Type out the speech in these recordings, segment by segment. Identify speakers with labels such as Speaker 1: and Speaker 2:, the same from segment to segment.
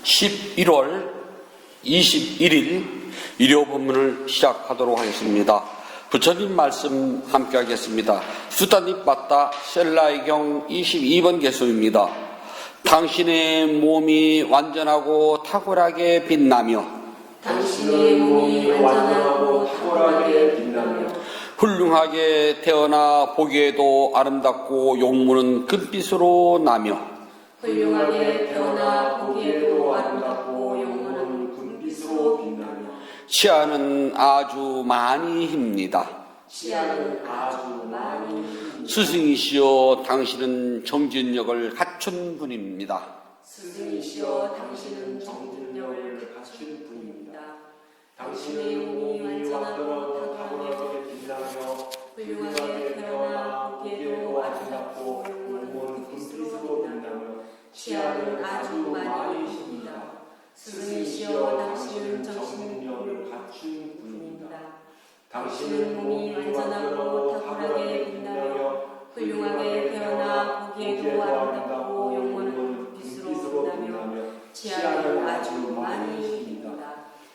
Speaker 1: 11월 21일 일요 본문을 시작하도록 하겠습니다. 부처님 말씀 함께 하겠습니다. 수단입 맞다 셀라이경 22번 개수입니다. 당신의 몸이 완전하고 탁월하게 빛나며
Speaker 2: 당신의 몸이 완전하고 탁월하게 빛나며
Speaker 1: 훌륭하게 태어나 보기에도 아름답고 용무는 금빛으로 나며
Speaker 2: 훌륭하게 태어나 보기에도 아름답고 영원한 금빛으로 빛나며
Speaker 1: 치아는 아주 많이 힙니다.
Speaker 2: 치아는 아주 많이
Speaker 1: 스승이시여 당신은 정진력을 갖춘 분입니다.
Speaker 2: 스승이시여 당신은 정진력을 갖춘 분입니다. 당신의 몸이 완전하고 탁월하게 빛나며 훌륭하게 태어나 보기에도 아름답고 영원한 금빛으로 빛나며 치아는 아주 많이 십니다. 스승이시여 당신은 정신력을 갖춘 분입니다. 당신은 몸이 완전하고 탁월하게 빛나며 훌륭하게 태어나 보기에도 아름답고 영원한 금빛으로 빛나며 치아는 아주 많이 십니다.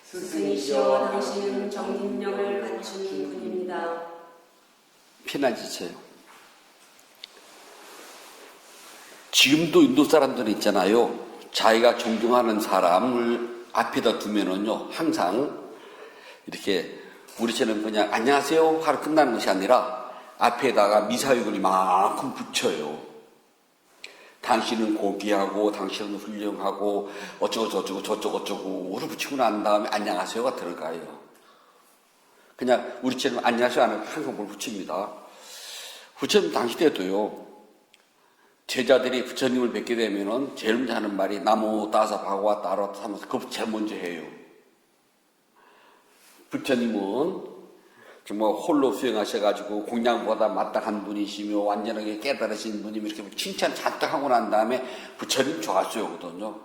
Speaker 2: 스승이시여 당신은 정신력을 갖춘 분입니다.
Speaker 1: 피난지세요. 지금도 인도 사람들이 있잖아요. 자기가 존경하는 사람을 앞에다 두면은요, 항상 이렇게 우리처럼 그냥 안녕하세요 하루 끝나는 것이 아니라 앞에다가 미사역을 이만큼 붙여요. 당신은 고귀하고 당신은 훌륭하고 어쩌고 저쩌고를 붙이고 난 다음에 안녕하세요가 들어가요. 그냥 우리처럼 안녕하세요 하는 항상 뭘 붙입니다. 부처님 당시 때도요, 제자들이 부처님을 뵙게 되면은 제일 먼저 하는 말이 나무 따사 바고와 따로 하면서 그거 제일 먼저 해요. 부처님은 정말 홀로 수행하셔가지고 공양보다 마땅한 분이시며 완전하게 깨달으신 분이며 이렇게 칭찬 잔뜩 하고 난 다음에 부처님 좋았어요거든요.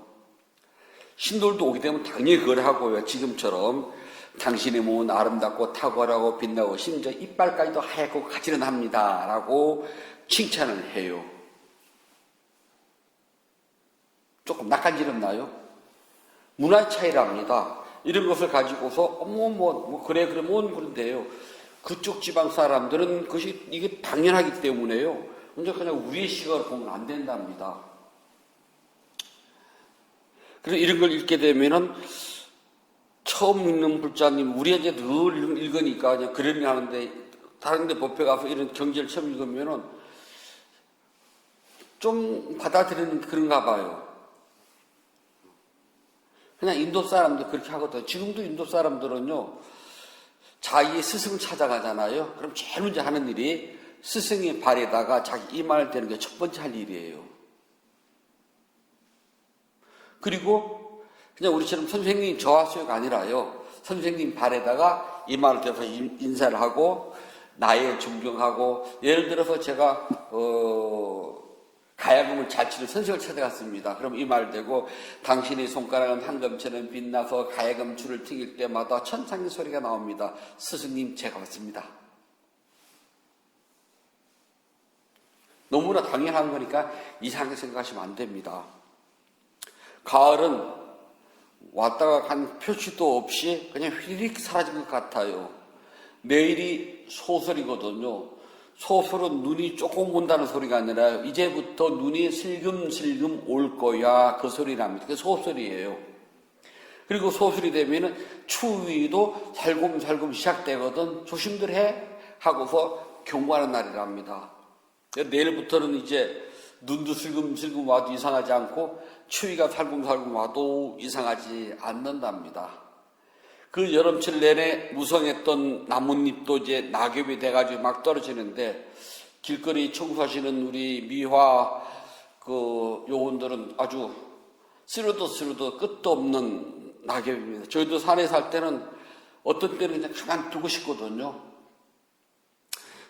Speaker 1: 신도들도 오게 되면 당연히 그걸 하고요. 지금처럼 당신의 몸은 아름답고 탁월하고 빛나고 심지어 이빨까지도 하얗고 가지런합니다 라고 칭찬을 해요. 조금 낯간지럽나요? 문화의 차이랍니다. 이런 것을 가지고서 그래 그러면 그런데요. 그쪽 지방 사람들은 그것이 이게 당연하기 때문에요. 먼저 그냥 우리의 시각을 보면 안 된답니다. 그래서 이런 걸 읽게 되면은 처음 읽는 불자님, 우리가 이제 늘 읽으니까 그냥 그러니 하는데 다른 데 법회 가서 이런 경제를 처음 읽으면은 좀 받아들이는 그런가 봐요. 그냥 인도 사람들 그렇게 하거든요. 지금도 인도 사람들은요, 자기의 스승을 찾아가잖아요. 그럼 제일 먼저 하는 일이 스승의 발에다가 자기 이마를 대는 게 첫 번째 할 일이에요. 그리고 그냥 우리처럼 선생님 저하수요가 아니라요. 선생님 발에다가 이마를 대서 인사를 하고 나의 존경하고, 예를 들어서 제가 가야금을 잘 치는 선생을 찾아갔습니다. 그럼 이 말 대고 당신의 손가락은 황금처럼 빛나서 가야금 줄을 튕길 때마다 천상의 소리가 나옵니다. 스승님 제가 왔습니다. 너무나 당연한 거니까 이상하게 생각하시면 안 됩니다. 가을은 왔다가 간 표시도 없이 그냥 휘리릭 사라진 것 같아요. 내일이 소설이거든요. 소설은 눈이 조금 온다는 소리가 아니라 이제부터 눈이 슬금슬금 올 거야, 그 소리랍니다. 그게 소설이에요. 그리고 소설이 되면은 추위도 살금살금 시작되거든. 조심들 해 하고서 경고하는 날이랍니다. 내일부터는 이제 눈도 슬금슬금 와도 이상하지 않고 추위가 살금살금 와도 이상하지 않는답니다. 그 여름철 내내 무성했던 나뭇잎도 이제 낙엽이 돼가지고 막 떨어지는데, 길거리 청소하시는 우리 미화 요원들은 아주 쓰러도 끝도 없는 낙엽입니다. 저희도 산에 살 때는 어떤 때는 그냥 가만 두고 싶거든요.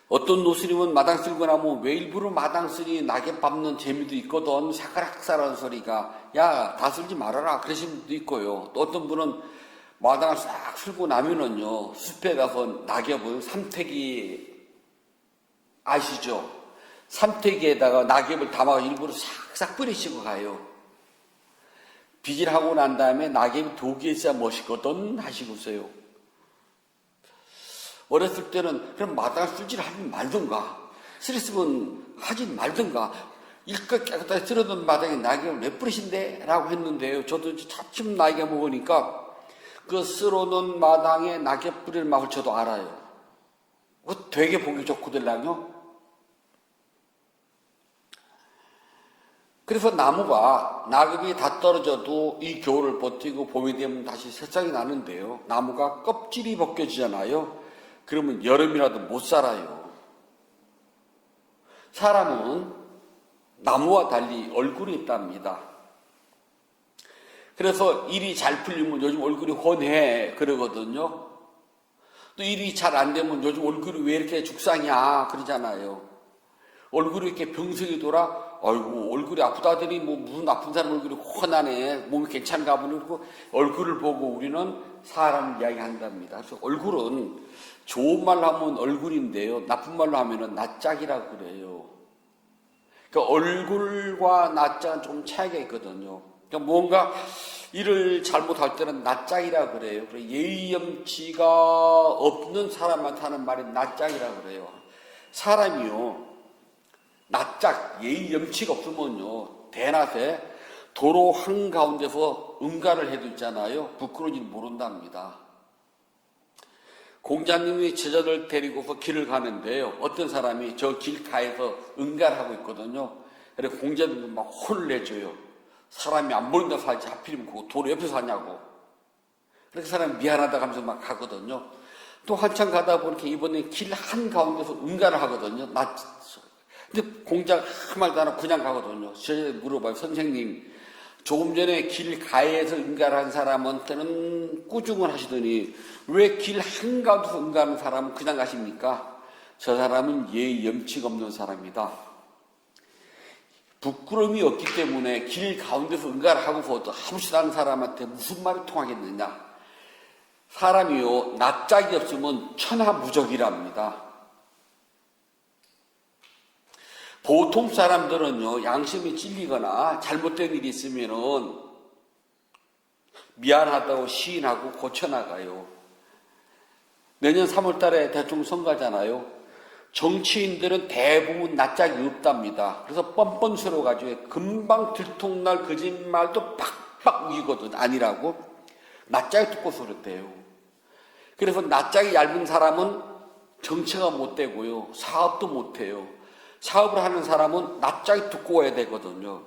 Speaker 1: 어떤 노스님은 마당 쓸고 나면 왜 일부러 마당 쓰니 낙엽 밟는 재미도 있거든. 사카락사라는 소리가. 야, 다 쓸지 말아라. 그러신 분도 있고요. 또 어떤 분은 마당을 싹 쓸고 나면은요, 숲에 가서 낙엽을 삼태기 아시죠? 삼태기에다가 낙엽을 담아서 일부러 싹싹 뿌리시고 가요. 빗질하고 난 다음에 낙엽이 독이 있어야 멋있거든 하시고서요. 어렸을 때는 그럼 마땅한 쓸질 하지 말든가, 스트레스면 하지 말든가, 일껏 깨끗하게 쓸어둔 마당에 낙엽을 왜 뿌리신대? 라고 했는데요. 저도 차츰 나이가 먹으니까 그 쓸어놓은 마당에 낙엽 뿌리를 맛을 저도 알아요. 그거 되게 보기 좋거든요. 그래서 나무가 낙엽이 다 떨어져도 이 겨울을 버티고 봄이 되면 다시 새싹이 나는데요. 나무가 껍질이 벗겨지잖아요. 그러면 여름이라도 못 살아요. 사람은 나무와 달리 얼굴이 있답니다. 그래서 일이 잘 풀리면 요즘 얼굴이 훤해 그러거든요. 또 일이 잘 안 되면 요즘 얼굴이 왜 이렇게 죽상이야 그러잖아요. 얼굴이 이렇게 병석이 돌아, 아이고 얼굴이 아프다더니 뭐 무슨 아픈 사람 얼굴이 훤하네, 몸이 괜찮은가 보니, 그리고 얼굴을 보고 우리는 사람 이야기한답니다. 그래서 얼굴은 좋은 말로 하면 얼굴인데요, 나쁜 말로 하면은 낯짝이라고 그래요. 그러니까 얼굴과 낯짝은 좀 차이가 있거든요. 그러니까 뭔가 일을 잘못할 때는 낯짝이라고 그래요. 예의 염치가 없는 사람한테 하는 말이 낯짝이라고 그래요. 사람이요, 낯짝, 예의 염치가 없으면요, 대낮에 도로 한가운데서 응가를 해도 있잖아요. 부끄러운 줄 모른답니다. 공자님이 제자들 데리고서 길을 가는데요. 어떤 사람이 저 길가에서 응가를 하고 있거든요. 그래서 공자님이 막 혼을 내줘요. 사람이 안 보인다 살지 하필이면 그 도로 옆에 사냐고. 그렇게 사람이 미안하다 하면서 막 가거든요. 또 한참 가다 보니까 이번에 길 한가운데서 응가를 하거든요. 근데 공자가 아무 말도 안 하고 그냥 가거든요. 제자들 물어봐요. 선생님, 조금 전에 길가에서 응가를 한 사람한테는 꾸중을 하시더니 왜 길 한가운데서 응가하는 사람은 그냥 가십니까? 저 사람은 예의 염치가 없는 사람이다. 부끄러움이 없기 때문에 길 가운데서 응가를 하고서도 아무렇지도 않은 사람한테 무슨 말이 통하겠느냐. 사람이요, 낯짝이 없으면 천하무적이랍니다. 보통 사람들은요, 양심이 찔리거나 잘못된 일이 있으면은 미안하다고 시인하고 고쳐나가요. 내년 3월 달에 대통령 선거잖아요. 정치인들은 대부분 낯짝이 없답니다. 그래서 뻔뻔스러워가지고 금방 들통날 거짓말도 팍팍 우기거든. 아니라고. 낯짝이 두꺼워서 그랬대요. 그래서 낯짝이 얇은 사람은 정치가 못 되고요, 사업도 못 해요. 사업을 하는 사람은 낯짝이 두꺼워야 되거든요.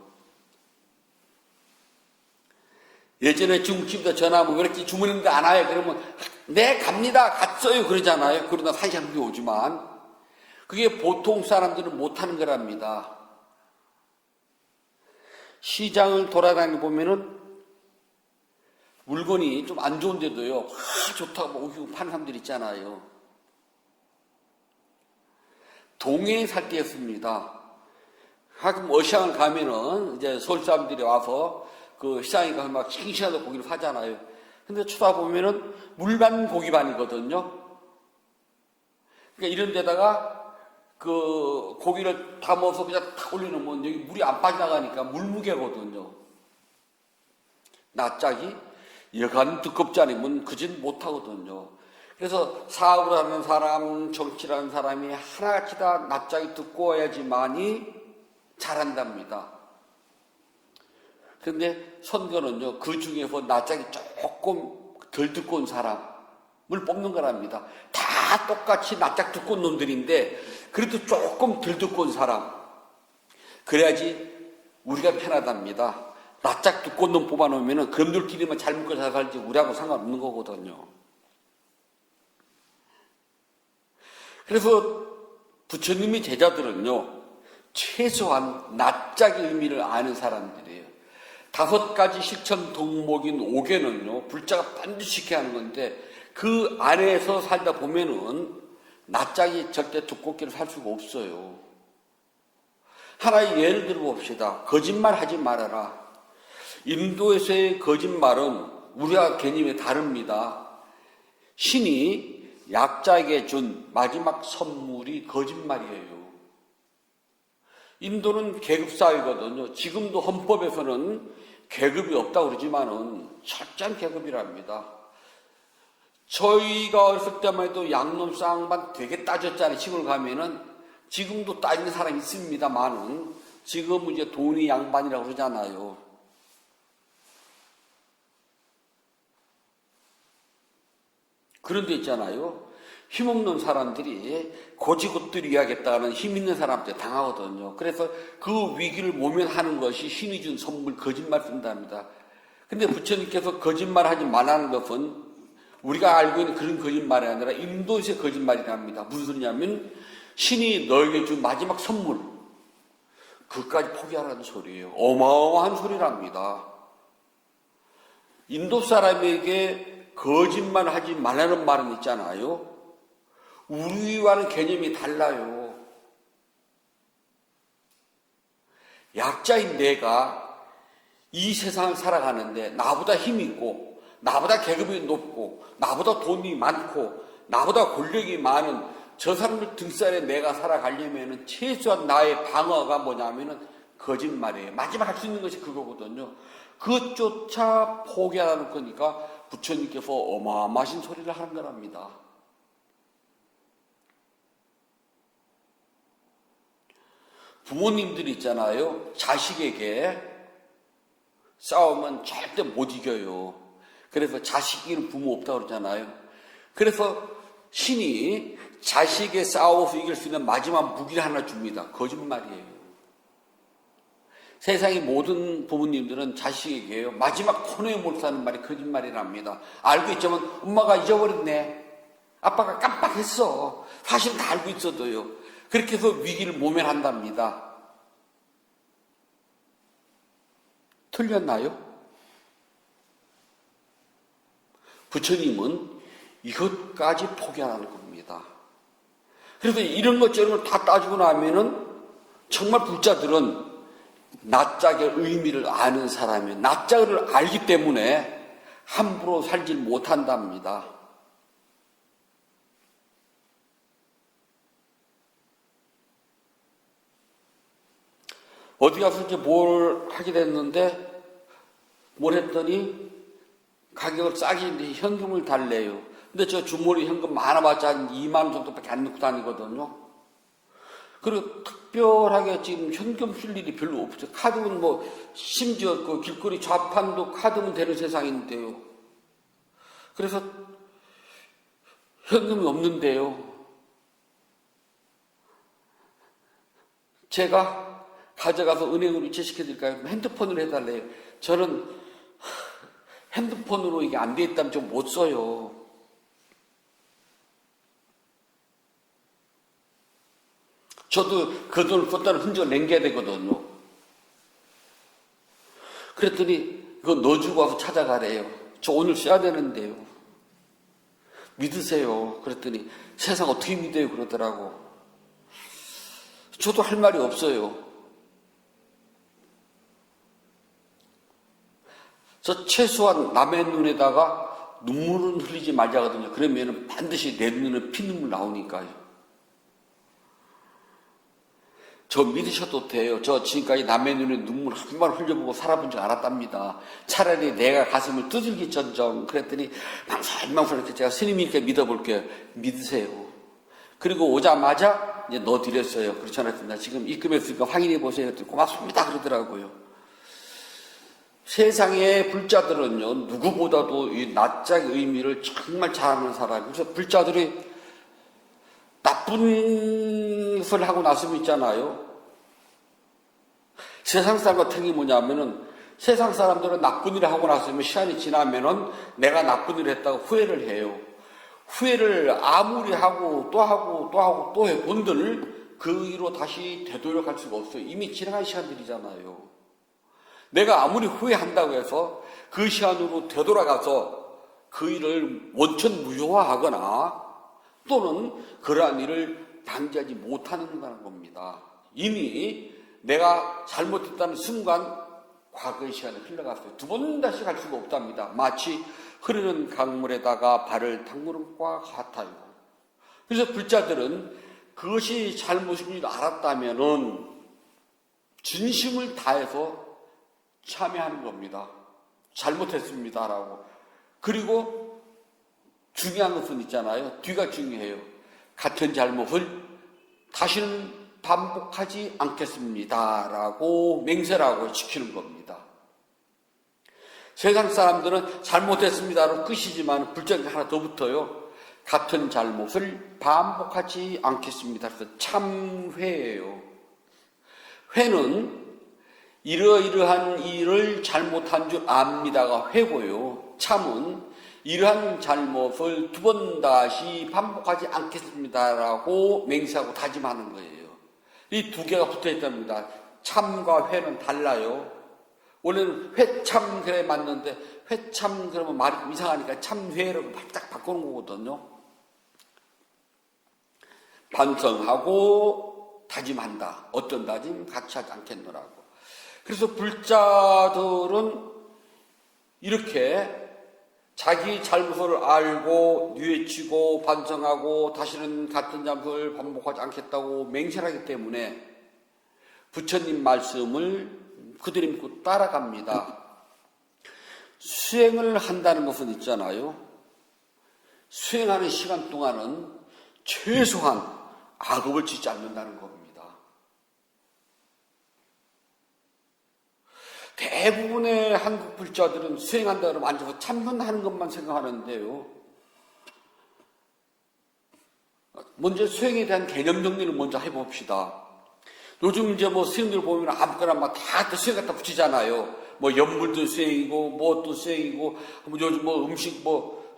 Speaker 1: 예전에 중국집에서 전화하면 왜 이렇게 주문했는데 안 와요? 그러면 네 갑니다, 갔어요 그러잖아요. 그러다 1시간 후에 오지만 그게 보통 사람들은 못하는 거랍니다. 시장을 돌아다니 보면은 물건이 좀 안 좋은데도요, 좋다고 오히려 파는 사람들 있잖아요. 동해에 살 때였습니다. 가끔 어시장을 가면은 이제 서울 사람들이 와서 그 시장에 가서 막 싱싱하게 고기를 사잖아요. 근데 쳐다보면은 물반 고기반이거든요. 그러니까 이런 데다가 그 고기를 담아서 그냥 탁 올려놓으면 여기 물이 안 빠져나가니까 물무게거든요. 낯짝이 여간 두껍지 않으면 그짓 못하거든요. 그래서 사업을 하는 사람, 정치를 하는 사람이 하나같이 다 낯짝이 두꺼워야지만이 잘한답니다. 그런데 선거는요, 그 중에서 낯짝이 조금 덜 두꺼운 사람을 뽑는 거랍니다. 다 똑같이 낯짝 두꺼운 놈들인데 그래도 조금 덜 두꺼운 사람, 그래야지 우리가 편하답니다. 낯짝 두꺼운 놈 뽑아놓으면 그놈들끼리만 잘 먹고 잘 살지 우리하고 상관없는 거거든요. 그래서 부처님의 제자들은요, 최소한 낯짝의 의미를 아는 사람들이에요. 5가지 실천 덕목인 5개는요, 불자가 반드시 지켜야 하는 건데 그 안에서 살다 보면은 낯짝이 절대 두껍게를 살 수가 없어요. 하나의 예를 들어봅시다. 거짓말 하지 말아라. 인도에서의 거짓말은 우리와 개념이 다릅니다. 신이 약자에게 준 마지막 선물이 거짓말이에요. 인도는 계급사회거든요. 지금도 헌법에서는 계급이 없다고 그러지만은 철저한 계급이랍니다. 저희가 어렸을 때만 해도 양놈 쌍반 되게 따졌잖아요. 시골 가면은. 지금도 따지는 사람이 있습니다만은 지금은 이제 돈이 양반이라고 그러잖아요. 그런 데 있잖아요. 힘없는 사람들이 고지고들이야겠다는 힘 있는 사람한테 당하거든요. 그래서 그 위기를 모면하는 것이 신이 준 선물, 거짓말 쓴답니다. 근데 부처님께서 거짓말하지 말라는 것은 우리가 알고 있는 그런 거짓말이 아니라 인도에서의 거짓말이랍니다. 무슨 소리냐면 신이 너에게 준 마지막 선물, 그것까지 포기하라는 소리예요. 어마어마한 소리랍니다. 인도 사람에게 거짓말하지 말라는 말은 있잖아요. 우리와는 개념이 달라요. 약자인 내가 이 세상을 살아가는데 나보다 힘이 있고 나보다 계급이 높고 나보다 돈이 많고 나보다 권력이 많은 저 사람들 등살에 내가 살아가려면 최소한 나의 방어가 뭐냐면은 거짓말이에요. 마지막 할 수 있는 것이 그거거든요. 그것조차 포기하라는 거니까 부처님께서 어마어마하신 소리를 하는 거랍니다. 부모님들이 있잖아요. 자식에게 싸우면 절대 못 이겨요. 그래서 자식이는 부모 없다고 그러잖아요. 그래서 신이 자식에 싸워서 이길 수 있는 마지막 무기를 하나 줍니다. 거짓말이에요. 세상의 모든 부모님들은 자식에게요. 마지막 코너에 몰두하는 말이 거짓말이랍니다. 알고 있지만 엄마가 잊어버렸네. 아빠가 깜빡했어. 사실 다 알고 있어도요. 그렇게 해서 위기를 모면한답니다. 틀렸나요? 부처님은 이것까지 포기하라는 겁니다. 그래서 이런 것 저런 걸 다 따지고 나면은 정말 불자들은 낯짝의 의미를 아는 사람이 낯짝을 알기 때문에 함부로 살지 못한답니다. 어디 가서 이제 뭘 하게 됐는데 뭘 했더니 가격을 싸게 현금을 달래요. 근데 저 주머니 현금 많아봤자 한 2만 원 정도밖에 안 넣고 다니거든요. 그리고 특별하게 지금 현금 쓸 일이 별로 없죠. 카드는 뭐 심지어 그 길거리 좌판도 카드면 되는 세상인데요. 그래서 현금이 없는데요. 제가 가져가서 은행으로 이체시켜드릴까요? 핸드폰으로 해달래요. 저는 핸드폰으로 이게 안 돼 있다면 좀 못 써요. 저도 그 돈을 썼다는 흔적을 남겨야 되거든요. 그랬더니 그거 넣어주고 와서 찾아가래요. 저 오늘 써야 되는데요. 믿으세요. 그랬더니 세상 어떻게 믿어요? 그러더라고. 저도 할 말이 없어요. 저 최소한 남의 눈에다가 눈물은 흘리지 말자거든요. 그러면 반드시 내 눈에 피눈물 나오니까요. 저 믿으셔도 돼요. 저 지금까지 남의 눈에 눈물 한 번 흘려보고 살아본 적 않았답니다. 차라리 내가 가슴을 두들기전정. 그랬더니 망설망설 이렇게 제가 스님이니까 믿어볼게요. 믿으세요. 그리고 오자마자 이제 넣어드렸어요. 그렇지 않았습니다. 지금 입금했으니까 확인해보세요. 그랬더니 고맙습니다. 그러더라고요. 세상의 불자들은요, 누구보다도 이 낯짝의 의미를 정말 잘 아는 사람이에요. 그래서 불자들이 나쁜 것을 하고 나서면 있잖아요. 세상 사람 같은 게 뭐냐면은 세상 사람들은 나쁜 일을 하고 나서면 시간이 지나면은 내가 나쁜 일을 했다고 후회를 해요. 후회를 아무리 하고 또 하고 또 하고 또 해본들 그 일로 다시 되돌아갈 수가 없어요. 이미 지나간 시간들이잖아요. 내가 아무리 후회한다고 해서 그 시간으로 되돌아가서 그 일을 원천 무효화하거나 또는 그러한 일을 방지하지 못하는 겁니다. 이미 내가 잘못했다는 순간 과거의 시간이 흘러갔어요. 두 번 다시 갈 수가 없답니다. 마치 흐르는 강물에다가 발을 담그는 것과 같아요. 그래서 불자들은 그것이 잘못인 줄 알았다면은 진심을 다해서 참여하는 겁니다. 잘못했습니다라고. 그리고 중요한 것은 있잖아요. 뒤가 중요해요. 같은 잘못을 다시는 반복하지 않겠습니다라고 맹세라고 지키는 겁니다. 세상 사람들은 잘못했습니다로 끝이지만 불정이 하나 더 붙어요. 같은 잘못을 반복하지 않겠습니다. 그래서 참회예요. 회는 이러이러한 일을 잘못한 줄 압니다가 회고요. 참은 이러한 잘못을 두 번 다시 반복하지 않겠습니다라고 맹세하고 다짐하는 거예요. 이 두 개가 붙어 있답니다. 참과 회는 달라요. 원래는 회참 그래 맞는데 회참 그러면 말이 좀 이상하니까 참회라고 딱 바꾸는 거거든요. 반성하고 다짐한다. 어떤 다짐? 같이 하지 않겠노라고. 그래서 불자들은 이렇게 자기 잘못을 알고 뉘우치고 반성하고 다시는 같은 잘못을 반복하지 않겠다고 맹세하기 때문에 부처님 말씀을 그들이 믿고 따라갑니다. 수행을 한다는 것은 있잖아요. 수행하는 시간 동안은 최소한 악업을 짓지 않는다는 겁니다. 대부분의 한국 불자들은 수행한다 그러면 앉아서 참선하는 것만 생각하는데요. 먼저 수행에 대한 개념 정리를 먼저 해봅시다. 요즘 이제 뭐 스님들 보면 아무거나 막 다 수행 갖다 붙이잖아요. 뭐 연불도 수행이고, 뭐또 수행이고, 요즘 뭐 음식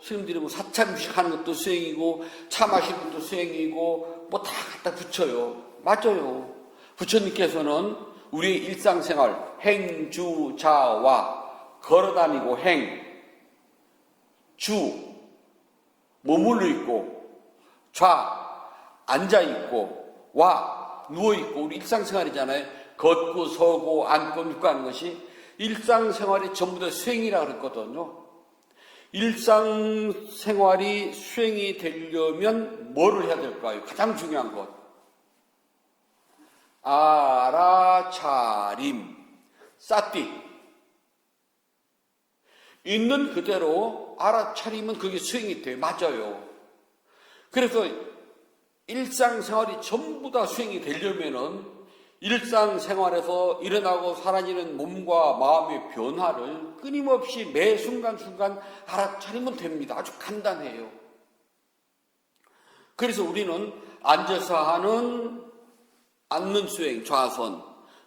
Speaker 1: 스님들이 뭐 사찰 음식 하는 것도 수행이고, 차 마시는 것도 수행이고, 뭐 다 갖다 붙여요. 맞아요. 부처님께서는 우리의 일상생활, 행, 주, 자와 걸어다니고 행, 주, 머물러 있고, 좌, 앉아있고, 와, 누워있고, 우리 일상생활이잖아요. 걷고, 서고, 앉고, 눕고 하는 것이 일상생활이 전부 다 수행이라고 그랬거든요. 일상생활이 수행이 되려면 뭐를 해야 될까요? 가장 중요한 것. 알아차림, 싸띠. 있는 그대로 알아차리면 그게 수행이 돼요. 맞아요. 그래서 일상생활이 전부 다 수행이 되려면은 일상생활에서 일어나고 사라지는 몸과 마음의 변화를 끊임없이 매 순간순간 알아차리면 됩니다. 아주 간단해요. 그래서 우리는 앉아서 하는 앉는 수행, 좌선,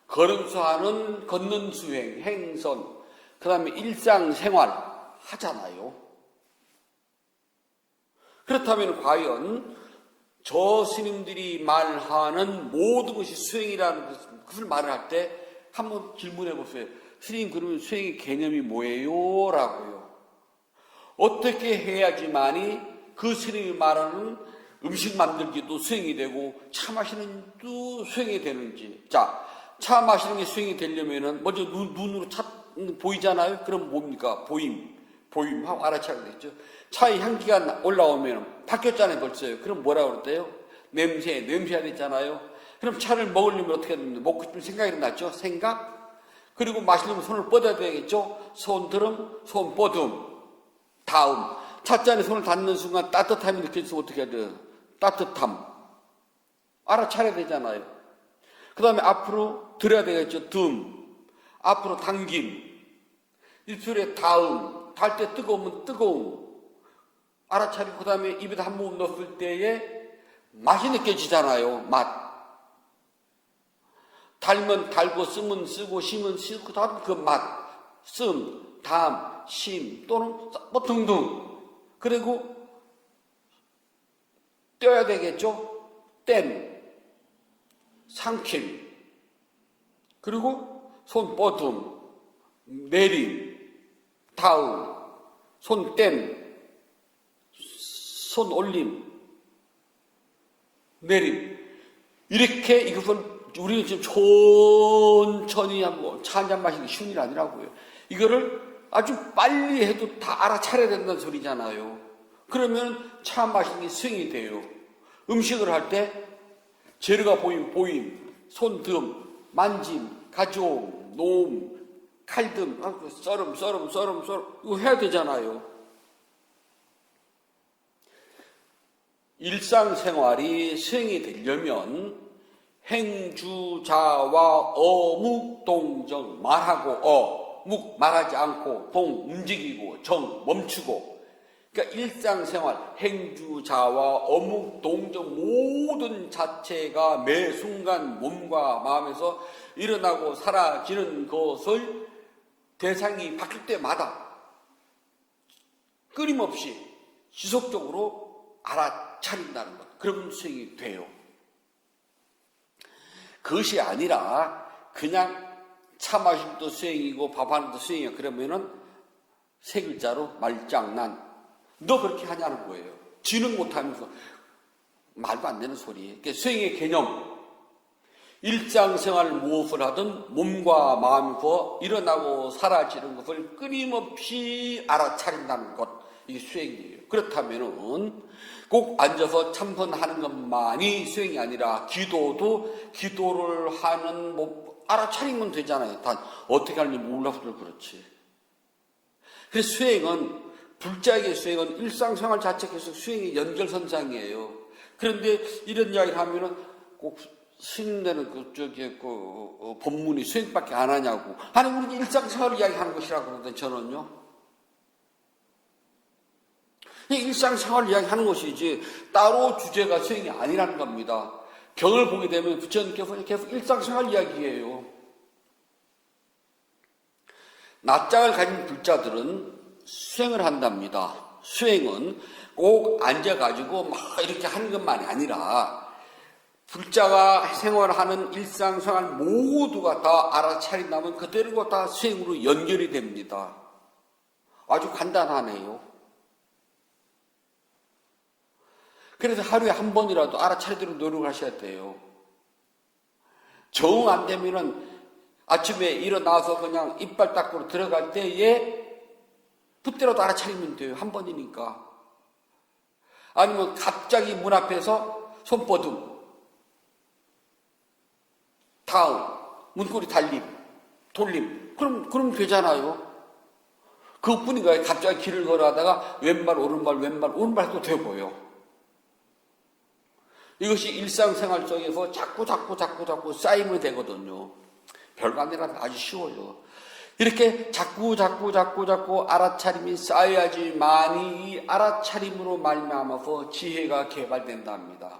Speaker 1: 걸으면서 하는 걷는 수행, 행선, 그 다음에 일상생활 하잖아요. 그렇다면 과연 저 스님들이 말하는 모든 것이 수행이라는 것을 말을 할 때 한번 질문해 보세요. 스님, 그러면 수행의 개념이 뭐예요? 라고요. 어떻게 해야지만이 그 스님이 말하는 음식 만들기도 수행이 되고 차 마시는 것도 수행이 되는지. 자, 차 마시는 게 수행이 되려면은 먼저 눈으로 차 보이잖아요. 그럼 뭡니까? 보임하고 알아차려야 되겠죠. 차의 향기가 올라오면 바뀌었잖아요, 벌써요. 그럼 뭐라고 그랬대요? 냄새가 됐잖아요. 그럼 차를 먹으려면 어떻게 해야 됩니까? 먹고 싶은 생각이 났죠? 생각? 그리고 마시려면 손을 뻗어야 되겠죠? 손드름, 손 뻗음. 다음. 찻잔에 손을 닿는 순간 따뜻함이 느껴져서 어떻게 해야 돼요? 따뜻함. 알아차려야 되잖아요. 그 다음에 앞으로 들어야 되겠죠? 듬. 앞으로 당김. 입술에 닿음. 닿을 때 뜨거우면 뜨거움. 알아차리고 그 다음에 입에다 한 모금 넣었을 때에 맛이 느껴지잖아요. 맛. 달면 달고 쓰면 쓰고 심은 쓰고 그 다음 그 맛. 씀, 담, 심 또는 뭐 등등. 그리고 떼어야 되겠죠. 땜, 삼킴. 그리고 손 뻗음, 내림, 다음, 손 땜, 손 올림, 내림. 이렇게 이것을 우리는 지금 천천히 한번 차 한잔 마시기 쉬운 일 아니라고요. 이거를 아주 빨리 해도 다 알아차려야 된다는 소리잖아요. 그러면 차 마시는 게 수행이 돼요. 음식을 할 때 재료가 보임, 손, 듬, 만짐, 가져옴, 놓음, 칼등, 썰음, 이거 해야 되잖아요. 일상생활이 수행이 되려면 행주자와 어묵동정, 말하고 묵 말하지 않고, 동 움직이고, 정 멈추고. 그러니까 일상생활, 행주자와 어묵동정 모든 자체가 매 순간 몸과 마음에서 일어나고 사라지는 것을 대상이 바뀔 때마다 끊임없이 지속적으로 알아차린다는 것. 그러면 수행이 돼요. 그것이 아니라 그냥 차 마시는 것도 수행이고 밥하는 것도 수행이야. 그러면은 세 글자로 말장난. 너 그렇게 하냐는 거예요. 지는 못하면서 말도 안 되는 소리. 그러니까 수행의 개념. 일상생활 무엇을 하든 몸과 마음이 일어나고 사라지는 것을 끊임없이 알아차린다는 것. 이게 수행이에요. 그렇다면은 꼭 앉아서 참선하는 것만이 수행이 아니라 기도를 하는 알아차리면 되잖아요. 단 어떻게 하는지 몰라서 그렇지. 그래서 수행은 불자에게 수행은 일상생활 자체 계속 수행의 연결선상이에요. 그런데 이런 이야기를 하면은 꼭 스님들은 법문이 수행밖에 안 하냐고. 아니 우리 일상생활을 이야기하는 것이라고 그러는데 저는요. 일상생활을 이야기하는 것이지 따로 주제가 수행이 아니라는 겁니다. 경을 보게 되면 부처님께서 계속 일상생활 이야기예요. 낯짝을 가진 불자들은 수행을 한답니다. 수행은 꼭 앉아가지고 막 이렇게 하는 것만이 아니라 불자가 생활하는 일상생활 모두가 다 알아차린다면 그대로 다 수행으로 연결이 됩니다. 아주 간단하네요. 그래서 하루에 한 번이라도 알아차리도록 노력을 하셔야 돼요. 정 안 되면은 아침에 일어나서 그냥 이빨 닦으러 들어갈 때에 그때라도 알아차리면 돼요. 한 번이니까. 아니면 갑자기 문 앞에서 손뻗음, 다음, 문고리 달림, 돌림. 그럼 되잖아요. 그것뿐인가요? 갑자기 길을 걸어가다가 왼발, 오른발 해도 되고요. 이것이 일상생활 속에서 자꾸 쌓이면 되거든요. 별거 아니라 아주 쉬워요. 이렇게 자꾸 알아차림이 쌓여야지만이 이 알아차림으로 말미암아서 지혜가 개발된답니다.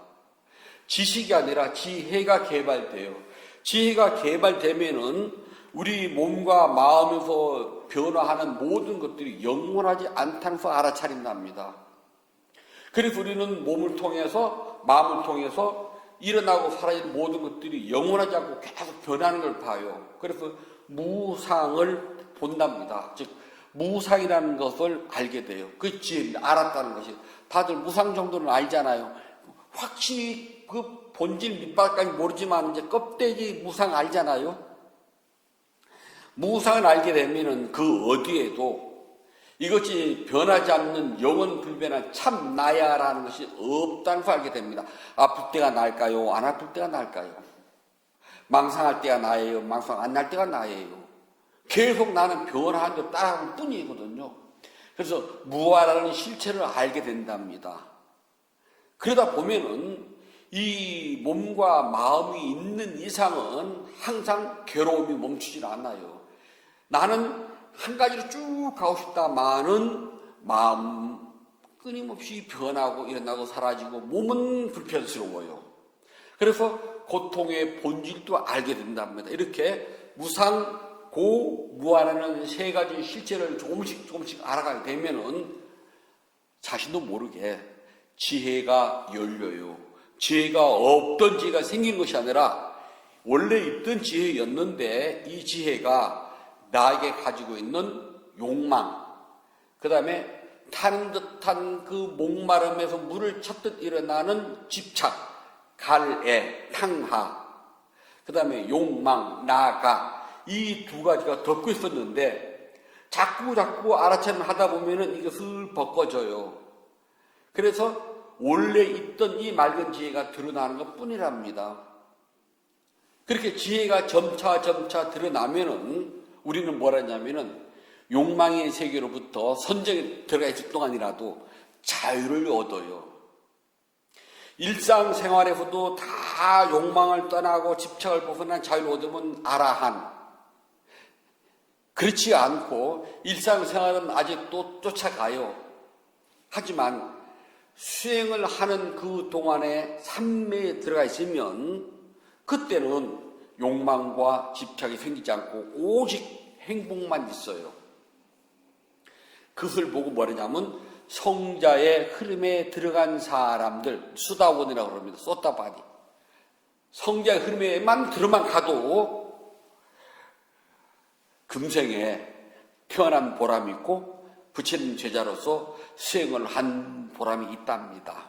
Speaker 1: 지식이 아니라 지혜가 개발돼요. 지혜가 개발되면은 우리 몸과 마음에서 변화하는 모든 것들이 영원하지 않다는 것을 알아차린답니다. 그래서 우리는 몸을 통해서 마음을 통해서 일어나고 사라지는 모든 것들이 영원하지 않고 계속 변하는 걸 봐요. 그래서 무상을 본답니다. 즉 무상이라는 것을 알게 돼요. 그 지혜를 알았다는 것이. 다들 무상 정도는 알잖아요. 확실히 그 본질 밑바닥까지 모르지만 이제 껍데기 무상 알잖아요. 무상을 알게 되면은 그 어디에도 이것이 변하지 않는 영원 불변한 참 나야라는 것이 없다는 걸 알게 됩니다. 아플 때가 나을까요? 안 아플 때가 나을까요? 망상할 때가 나예요? 망상 안 날 때가 나예요? 계속 나는 변화하는 데 따라가는 뿐이거든요. 그래서 무아라는 실체를 알게 된답니다. 그러다 보면은 이 몸과 마음이 있는 이상은 항상 괴로움이 멈추질 않아요. 나는 한 가지로 쭉 가고 싶다마는 마음 끊임없이 변하고 일어나고 사라지고 몸은 불편스러워요. 그래서 고통의 본질도 알게 된답니다. 이렇게 무상, 고, 무아라는 세 가지 실체를 조금씩 알아가게 되면은 자신도 모르게 지혜가 열려요. 지혜가 없던 지혜가 생긴 것이 아니라 원래 있던 지혜였는데 이 지혜가 나에게 가지고 있는 욕망, 그 다음에 타는 듯한 그 목마름에서 물을 찾듯 일어나는 집착, 갈애, 탕하, 그 다음에 욕망, 나가, 이 두 가지가 덮고 있었는데 자꾸 알아차림 하다 보면은 이것을 벗겨져요. 그래서 원래 있던 이 맑은 지혜가 드러나는 것 뿐이랍니다. 그렇게 지혜가 점차 드러나면은 우리는 뭐라냐면은 욕망의 세계로부터 선정에 들어가 있을 동안이라도 자유를 얻어요. 일상생활에서도 다 욕망을 떠나고 집착을 벗어난 자유를 얻으면 아라한. 그렇지 않고 일상생활은 아직도 쫓아가요. 하지만 수행을 하는 그 동안에 삶에 들어가 있으면 그때는 욕망과 집착이 생기지 않고 오직 행복만 있어요. 그것을 보고 뭐냐면 성자의 흐름에 들어간 사람들, 수다원이라고 합니다. 소타바디. 성자의 흐름에만 들어만 가도 금생에 태어난 보람이 있고 부처님 제자로서 수행을 한 보람이 있답니다.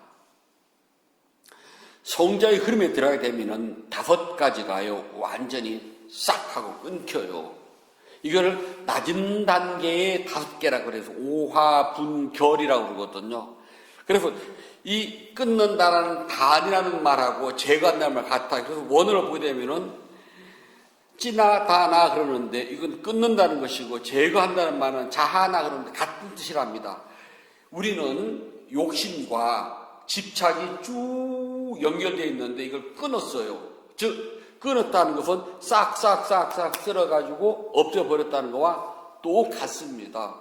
Speaker 1: 성자의 흐름에 들어가게 되면은 5가지가요 완전히 싹 하고 끊겨요. 이거를 낮은 단계의 5개라고 그래서 오화분결이라고 그러거든요. 그래서 이 끊는다라는 단이라는 말하고 제거한다는 말 같아요. 그래서 원어를 보게 되면은 찌나 다나 그러는데 이건 끊는다는 것이고 제거한다는 말은 자하나 그러는데 같은 뜻이랍니다. 우리는 욕심과 집착이 쭉 연결되어 있는데 이걸 끊었어요. 즉 끊었다는 것은 싹싹싹싹 쓸어가지고 없애버렸다는 것과 똑같습니다.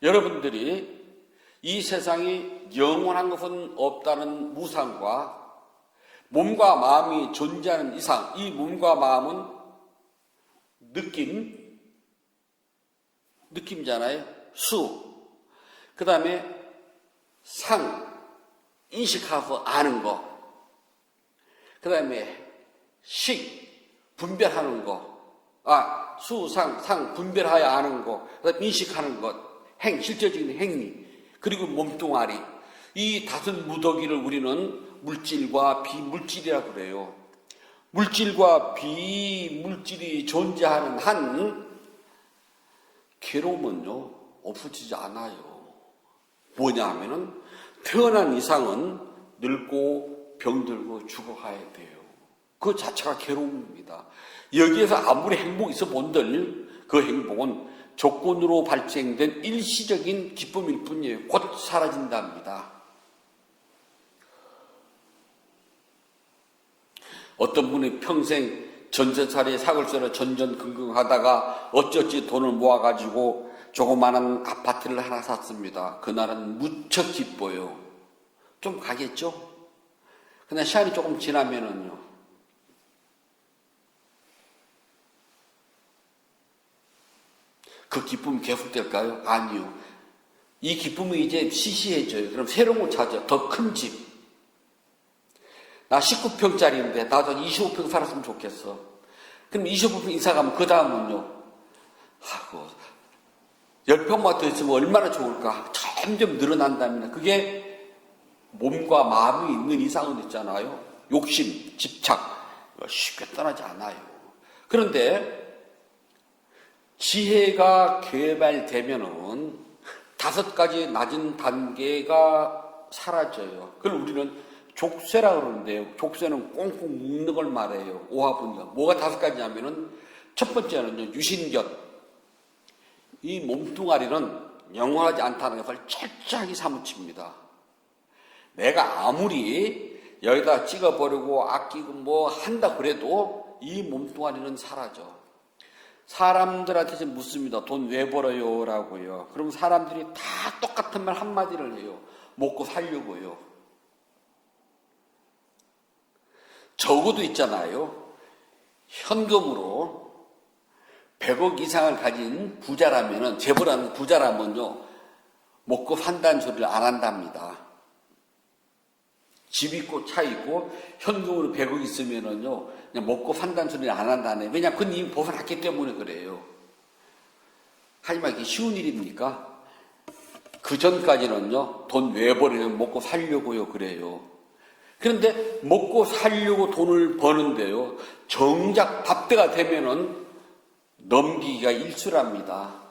Speaker 1: 여러분들이 이 세상이 영원한 것은 없다는 무상과 몸과 마음이 존재하는 이상, 이 몸과 마음은 느낌이잖아요. 그 다음에 인식하고 아는 거. 그 다음에 분별하는 거. 상, 분별하여 아는 거. 그 다음에 인식하는 것. 실질적인 행위. 그리고 몸뚱아리. 이 5 무더기를 우리는 물질과 비물질이라고 그래요. 물질과 비물질이 존재하는 한 괴로움은요, 없어지지 않아요. 뭐냐 하면은 태어난 이상은 늙고 병들고 죽어가야 돼요. 그 자체가 괴로움입니다. 여기에서 아무리 행복이 있어 본들 그 행복은 조건으로 발생된 일시적인 기쁨일 뿐이에요. 곧 사라진답니다. 어떤 분이 평생 전세살이 사골세로 전전긍긍하다가 어쩌지 돈을 모아가지고 조그마한 아파트를 하나 샀습니다. 그날은 무척 기뻐요. 좀 가겠죠? 그냥 시간이 조금 지나면은요. 그 기쁨이 계속될까요? 아니요. 이 기쁨이 이제 시시해져요. 그럼 새로운 걸 찾아. 더 큰 집. 나 19평짜리인데 나도 25평 살았으면 좋겠어. 그럼 25평 이사 가면 그 다음은요. 10평만 더 있으면 얼마나 좋을까. 점점 늘어난답니다. 그게 몸과 마음이 있는 이상은 있잖아요. 욕심, 집착 쉽게 떠나지 않아요. 그런데 지혜가 개발되면은 5가지 낮은 단계가 사라져요. 그걸 우리는 족쇄라고 그러는데요. 족쇄는 꽁꽁 묶는 걸 말해요. 오화분결. 뭐가 5가지냐면은 첫 번째는요, 유신견. 이 몸뚱아리는 영원하지 않다는 것을 철저하게 사무칩니다. 내가 아무리 여기다 찍어버리고 아끼고 뭐 한다 그래도 이 몸뚱아리는 사라져. 사람들한테 지금 묻습니다. 돈 왜 벌어요? 라고요. 그럼 사람들이 다 똑같은 말 한마디를 해요. 먹고 살려고요. 적어도 있잖아요. 현금으로 100억 이상을 가진 부자라면은, 재벌한 부자라면요, 먹고 산다는 소리를 안 한답니다. 집 있고 차 있고 현금으로 100억 있으면은요, 그냥 먹고 산다는 소리를 안 한다네. 왜냐면 그건 이미 벗어났기 때문에 그래요. 하지만 이게 쉬운 일입니까? 그 전까지는요, 돈 왜 버리면 먹고 살려고요, 그래요. 그런데 먹고 살려고 돈을 버는데요, 정작 밥때가 되면은 넘기기가 일수랍니다.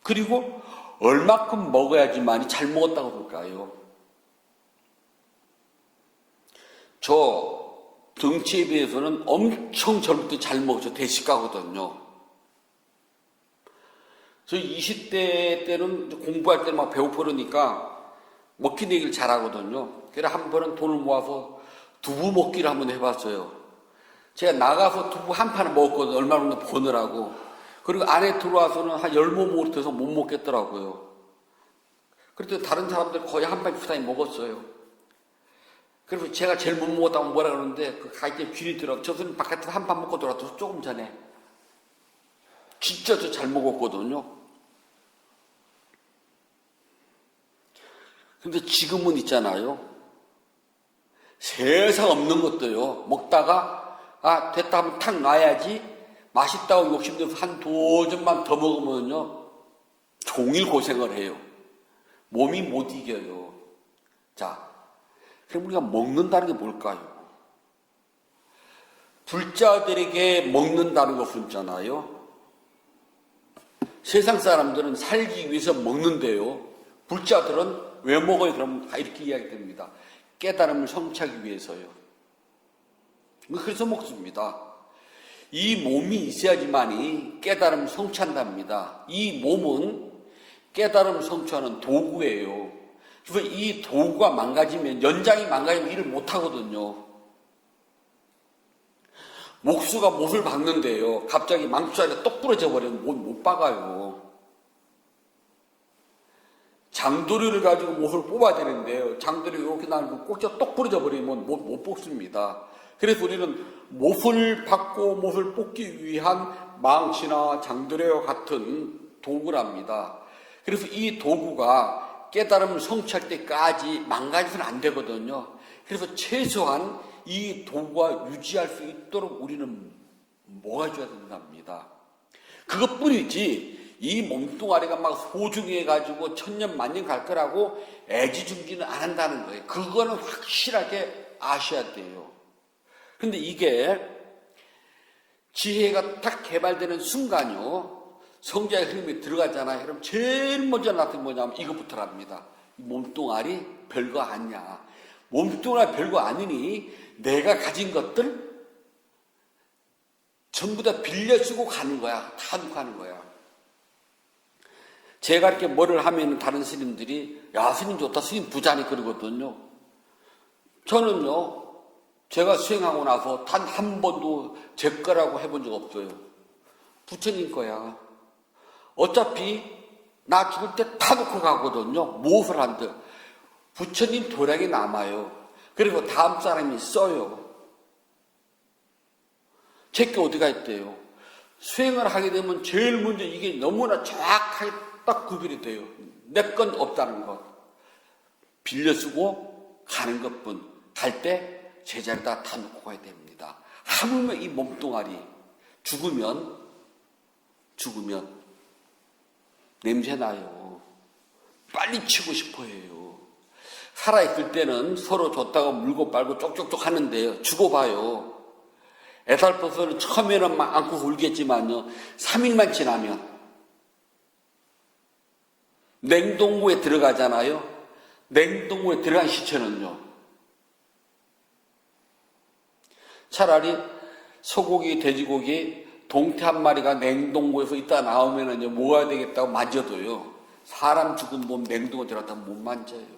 Speaker 1: 그리고 얼마큼 먹어야지만이 잘 먹었다고 그럴까요? 저 덩치에 비해서는 엄청 젊을 때 잘 먹어서 대식가거든요. 저 20대 때는 공부할 때 막 배고프니까 먹기 내기를 잘하거든요. 그래서 한 번은 돈을 모아서 두부 먹기를 한번 해봤어요. 제가 나가서 두부 한 판을 먹었거든요. 얼마 정도 버느라고. 그리고 안에 들어와서는 한 10모 못해서 못 먹겠더라고요. 그래도 다른 사람들 거의 한 판 주사위 먹었어요. 그래서 제가 제일 못 먹었다고 뭐라 그러는데 그 가이드에 귀리 들어. 저 손님 바깥에서 한 판 먹고 돌아왔어. 조금 전에. 진짜 저 잘 먹었거든요. 근데 지금은 있잖아요. 세상 없는 것도요. 먹다가 됐다 하면 탁 놔야지. 맛있다고 욕심내서 한 도전만 더 먹으면요. 종일 고생을 해요. 몸이 못 이겨요. 자, 그럼 우리가 먹는다는 게 뭘까요? 불자들에게 먹는다는 것은 있잖아요. 세상 사람들은 살기 위해서 먹는데요. 불자들은 왜 먹어요? 그럼 다 이렇게 이야기됩니다. 깨달음을 성취하기 위해서요. 그래서 먹습니다. 이 몸이 있어야지만이 깨달음을 성취한답니다. 이 몸은 깨달음을 성취하는 도구예요. 그래서 이 도구가 망가지면, 연장이 망가지면 일을 못하거든요. 목수가 못을 박는데요. 갑자기 망치다리가 똑 부러져 버리면 못 박아요. 장도리를 가지고 못을 뽑아야 되는데요. 장도리 이렇게 나고 꼭지가 똑 부러져 버리면 못 뽑습니다. 그래서 우리는 못을 박고 못을 뽑기 위한 망치나 장도리와 같은 도구랍니다. 그래서 이 도구가 깨달음을 성취할 때까지 망가져서는 안 되거든요. 그래서 최소한 이 도구가 유지할 수 있도록 우리는 모아줘야 된답니다. 그것뿐이지 이 몸뚱아리가 막 소중해가지고 천년 만년 갈 거라고 애지중지는 안 한다는 거예요. 그거는 확실하게 아셔야 돼요. 근데 이게 지혜가 딱 개발되는 순간요, 성자의 흐름이 들어가잖아요. 그럼 제일 먼저 나타나는 뭐냐면 이것부터랍니다. 몸뚱아리 별거 아니야. 몸뚱아리 별거 아니니 내가 가진 것들 전부 다 빌려 쓰고 가는 거야. 다 놓고 가는 거야. 제가 이렇게 뭐를 하면 다른 스님들이 야 스님 좋다 스님 부자니 그러거든요. 저는요 제가 수행하고 나서 단 한 번도 제 거라고 해본 적 없어요. 부처님 거야. 어차피 나 죽을 때 다 놓고 가거든요. 무엇을 한들 부처님 도량이 남아요. 그리고 다음 사람이 써요. 제게 어디가 있대요. 수행을 하게 되면 제일 먼저 이게 너무나 정확하게 딱 구별이 돼요. 내 건 없다는 것. 빌려 쓰고 가는 것뿐. 갈 때 제자리에다 다 놓고 가야 됩니다. 하물며 이 몸뚱아리 죽으면 냄새 나요. 빨리 치고 싶어 해요. 살아있을 때는 서로 줬다가 물고 빨고 쪽쪽쪽 하는데요. 죽어봐요. 애살버섯을 처음에는 막 안고 울겠지만요. 3일만 지나면 냉동고에 들어가잖아요. 냉동고에 들어간 시체는요. 차라리 소고기, 돼지고기, 동태 한 마리가 냉동고에서 있다 나오면은요, 뭐가 되겠다고 만져도요. 사람 죽은 몸 냉동고에 들어갔다 못 만져요.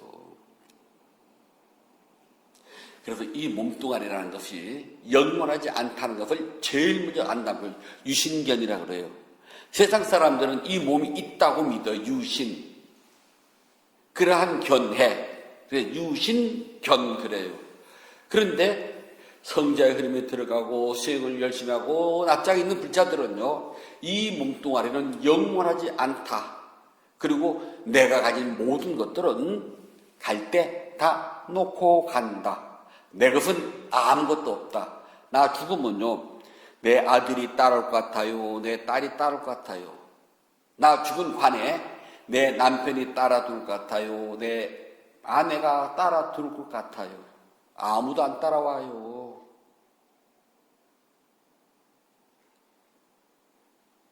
Speaker 1: 그래서 이 몸뚱아리라는 것이 영원하지 않다는 것을 제일 먼저 안다는 걸 유신견이라고 그래요. 세상 사람들은 이 몸이 있다고 믿어 유신. 그러한 견해. 그래 유신견 그래요. 그런데 성자의 흐름에 들어가고 수행을 열심히 하고 납작 있는 불자들은요. 이 몸뚱아리는 영원하지 않다. 그리고 내가 가진 모든 것들은 갈 때 다 놓고 간다. 내 것은 아무것도 없다. 나 죽으면요. 내 아들이 따라올 것 같아요. 내 딸이 따라올 것 같아요. 나 죽은 관에 내 남편이 따라들 것 같아요. 내 아내가 따라들 것 같아요. 아무도 안 따라와요.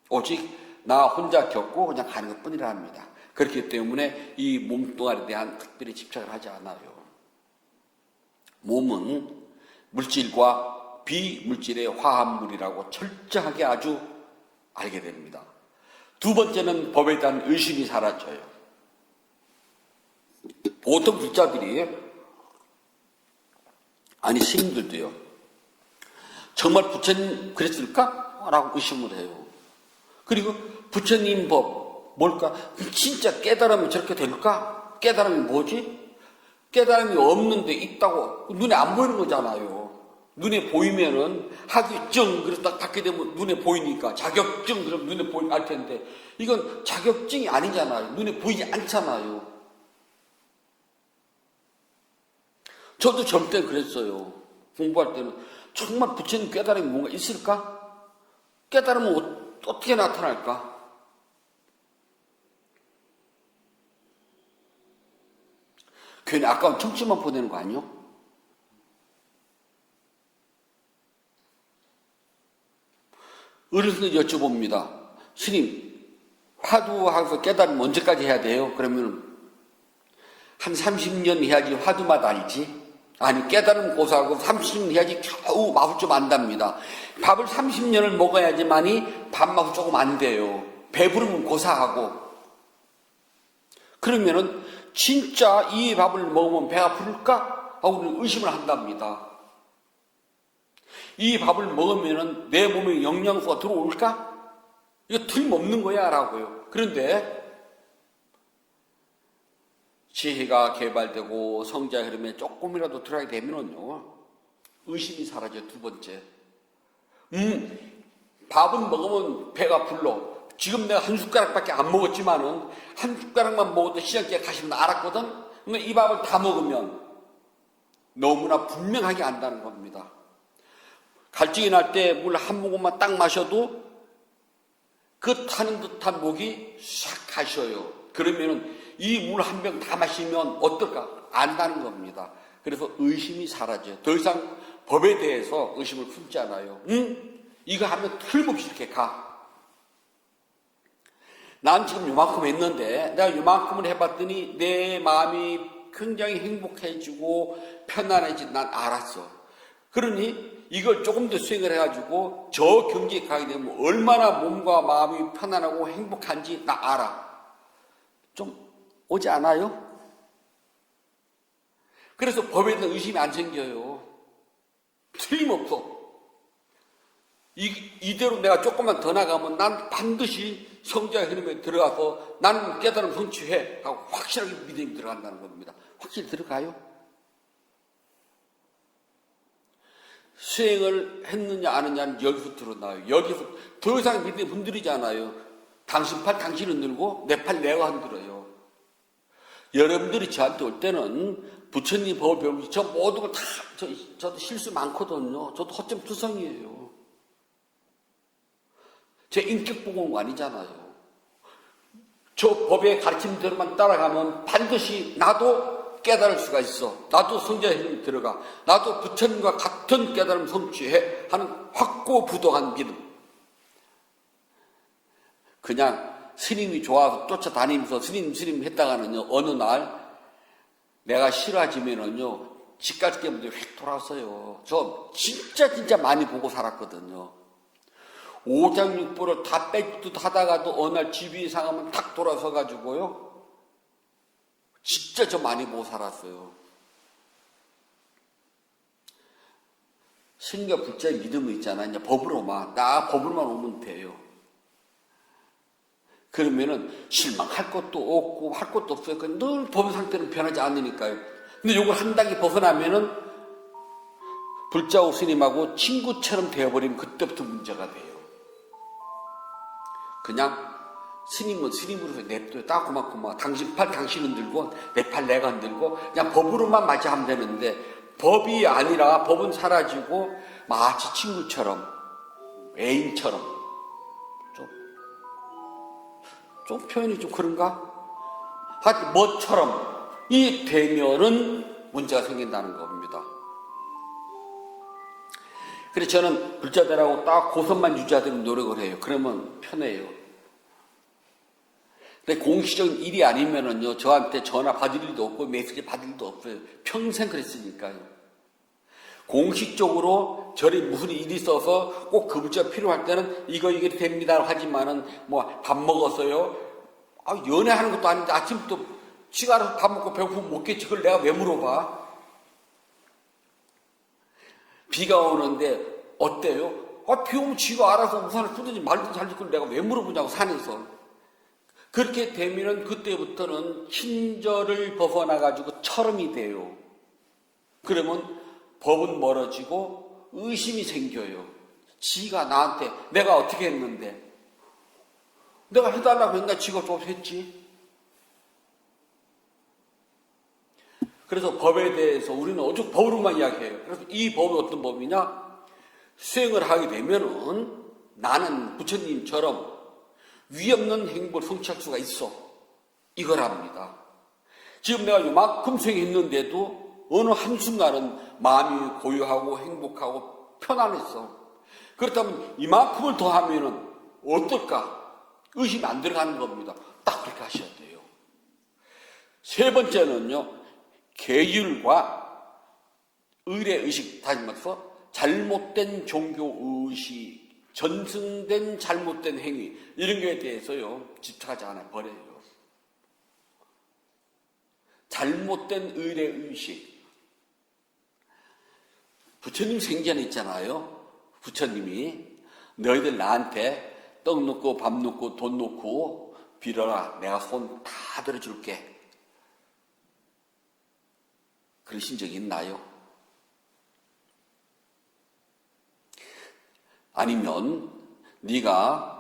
Speaker 1: 오직 나 혼자 겪고 그냥 가는 것 뿐이라 합니다. 그렇기 때문에 이 몸뚱아리에 대한 특별히 집착을 하지 않아요. 몸은 물질과 비물질의 화합물이라고 철저하게 아주 알게 됩니다. 두 번째는 법에 대한 의심이 사라져요. 보통 불자들이, 아니 스님들도요, 정말 부처님 그랬을까? 라고 의심을 해요. 그리고 부처님 법 뭘까? 진짜 깨달으면 저렇게 될까? 깨달음이 뭐지? 깨달음이 없는데 있다고 눈에 안 보이는 거잖아요. 눈에 보이면은 학위증 그래서 딱 받게 되면 눈에 보이니까, 자격증 그러면 눈에 알 텐데 이건 자격증이 아니잖아요. 눈에 보이지 않잖아요. 저도 젊을 때 그랬어요. 공부할 때는 정말 부처님 깨달음이 뭔가 있을까? 깨달으면 어떻게 나타날까? 괜히 아까운 청취만 보내는 거 아니요? 어르신들 여쭤봅니다. 스님, 화두하고서 깨달으면 언제까지 해야 돼요? 그러면 한 30년 해야지 화두맛 알지? 아니, 깨달음 고사하고 30년 해야지 겨우 맛을 좀 안답니다. 밥을 30년을 먹어야지만이 밥맛이 조금 안 돼요. 배부르면 고사하고. 그러면은 진짜 이 밥을 먹으면 배가 부를까? 하고 의심을 한답니다. 이 밥을 먹으면은 내 몸에 영양소가 들어올까? 이거 틀림없는 거야 라고요. 그런데 지혜가 개발되고 성자의 흐름에 조금이라도 들어가게 되면은요, 의심이 사라져요. 두 번째, 밥은 먹으면 배가 불러. 지금 내가 한 숟가락밖에 안 먹었지만은 한 숟가락만 먹어도 시장집에 가시면 알았거든. 근데 이 밥을 다 먹으면 너무나 분명하게 안다는 겁니다. 갈증이 날 때 물 한 모금만 딱 마셔도 그 타는 듯한 목이 싹 가셔요. 그러면은 이 물 한 병 다 마시면 어떨까? 안다는 겁니다. 그래서 의심이 사라져요. 더 이상 법에 대해서 의심을 품지 않아요. 이거 하면 틀림없이 이렇게 가. 난 지금 요만큼 했는데 내가 요만큼을 해봤더니 내 마음이 굉장히 행복해지고 편안해진 난 알았어. 그러니 이걸 조금 더 수행을 해가지고 저 경지에 가게 되면 얼마나 몸과 마음이 편안하고 행복한지 나 알아. 좀 오지 않아요? 그래서 법에 대한 의심이 안 생겨요. 틀림없어. 이대로 내가 조금만 더 나가면 난 반드시 성자의 흐름에 들어가서 나는 깨달음 성취해 하고 확실하게 믿음이 들어간다는 겁니다. 확실히 들어가요? 수행을 했느냐 안 했느냐는 여기서 드러나요. 여기서 더 이상 믿음이 흔들리잖아요. 당신 팔 당신은 흔들고 내 팔 내가 흔들어요. 여러분들이 저한테 올 때는 부처님 법을 배우면서 저 모든 걸 다 저도 실수 많거든요. 저도 허점투성이에요. 제 인격 보고 온 거 아니잖아요. 저 법의 가르침대로만 따라가면 반드시 나도 깨달을 수가 있어. 나도 성자의 힘이 들어가. 나도 부처님과 같은 깨달음 성취해 하는 확고부동한 믿음. 그냥 스님이 좋아서 쫓아다니면서 스님 했다가는요, 어느 날 내가 싫어지면은요, 집까지 깨면 휙 돌아왔어요. 저 진짜 많이 보고 살았거든요. 오장육부를 다 뺏듯 하다가도 어느 날 집이 이상하면 탁 돌아서 가지고요. 진짜 저 많이 보고 살았어요. 스님과 불자의 믿음이 있잖아. 이제 법으로만, 나 법으로만 오면 돼요. 그러면은 실망할 것도 없고 할 것도 없어요. 늘 법 상태는 변하지 않으니까요. 근데 요걸 한 단계 벗어나면은 불자오 스님하고 친구처럼 되어버리면 그때부터 문제가 돼요. 그냥 스님은 스님으로서 냅둬요. 딱 고맙고 당신 팔 당신 흔들고 내 팔 내가 흔들고 그냥 법으로만 맞이하면 되는데 법이 아니라 법은 사라지고 마치 친구처럼 애인처럼 좀 표현이 좀 그런가? 하여튼 뭐처럼 이 되면은 문제가 생긴다는 겁니다. 그래서 저는 불자들하고 딱 고선만 유지하도록 노력을 해요. 그러면 편해요. 근데 공식적인 일이 아니면은요, 저한테 전화 받을 일도 없고 메시지 받을 일도 없어요. 평생 그랬으니까요. 공식적으로 절에 무슨 일이 있어서 꼭 그 물자가 필요할 때는 이게 됩니다 하지만은 뭐 밥 먹었어요? 연애하는 것도 아닌데 아침부터 지가 알아서 밥 먹고 배고프면 먹겠지. 그걸 내가 왜 물어봐? 비가 오는데 어때요? 비 오면 지가 알아서 우산을 쓰든지 말든지 할 걸 내가 왜 물어보냐고 산에서. 그렇게 되면은 그때부터는 친절을 벗어나가지고 철음이 돼요. 그러면 법은 멀어지고 의심이 생겨요. 지가 나한테 내가 어떻게 했는데 내가 해달라고 했나 지가 좀 했지. 그래서 법에 대해서 우리는 오직 법으로만 이야기해요. 그래서 이 법이 어떤 법이냐? 수행을 하게 되면은 나는 부처님처럼 위없는 행복을 성취할 수가 있어. 이거랍니다. 지금 내가 이만큼 수행했는데도 어느 한순간은 마음이 고요하고 행복하고 편안했어. 그렇다면 이만큼을 더 하면은 어떨까? 의심이 안 들어가는 겁니다. 딱 그렇게 하셔야 돼요. 세 번째는요, 계율과 의례의식, 다시 말해서 잘못된 종교의식, 전승된 잘못된 행위, 이런 거에 대해서요, 집착하지 않아요. 버려요. 잘못된 의례의식. 부처님 생전에 있잖아요. 부처님이 너희들 나한테 떡 넣고 밥 넣고 돈 넣고 빌어라. 내가 손 다 들어줄게. 그러신 적이 있나요? 아니면 네가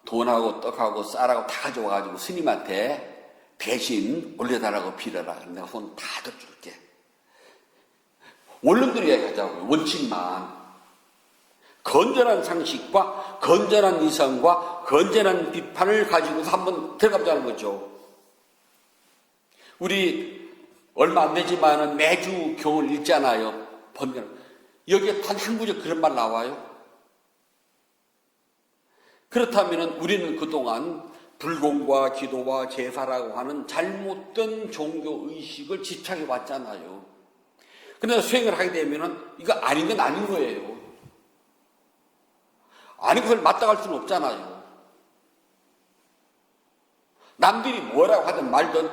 Speaker 1: 돈하고 떡하고 쌀하고 다 가져와가지고 스님한테 대신 올려달라고 빌어라. 내가 손 다 들어줄게. 원론대로 얘기하자고요. 원칙만. 건전한 상식과 건전한 이성과 건전한 비판을 가지고서 한번 들어가보자는 거죠. 우리 얼마 안 되지만은 매주 경을 읽잖아요. 번개는. 여기에 단 한 구절 그런 말 나와요. 그렇다면 우리는 그동안 불공과 기도와 제사라고 하는 잘못된 종교의식을 집착해 왔잖아요. 그런데 수행을 하게 되면은 이거 아닌 건 아닌 거예요. 아닌 것을 맞다갈 수는 없잖아요. 남들이 뭐라고 하든 말든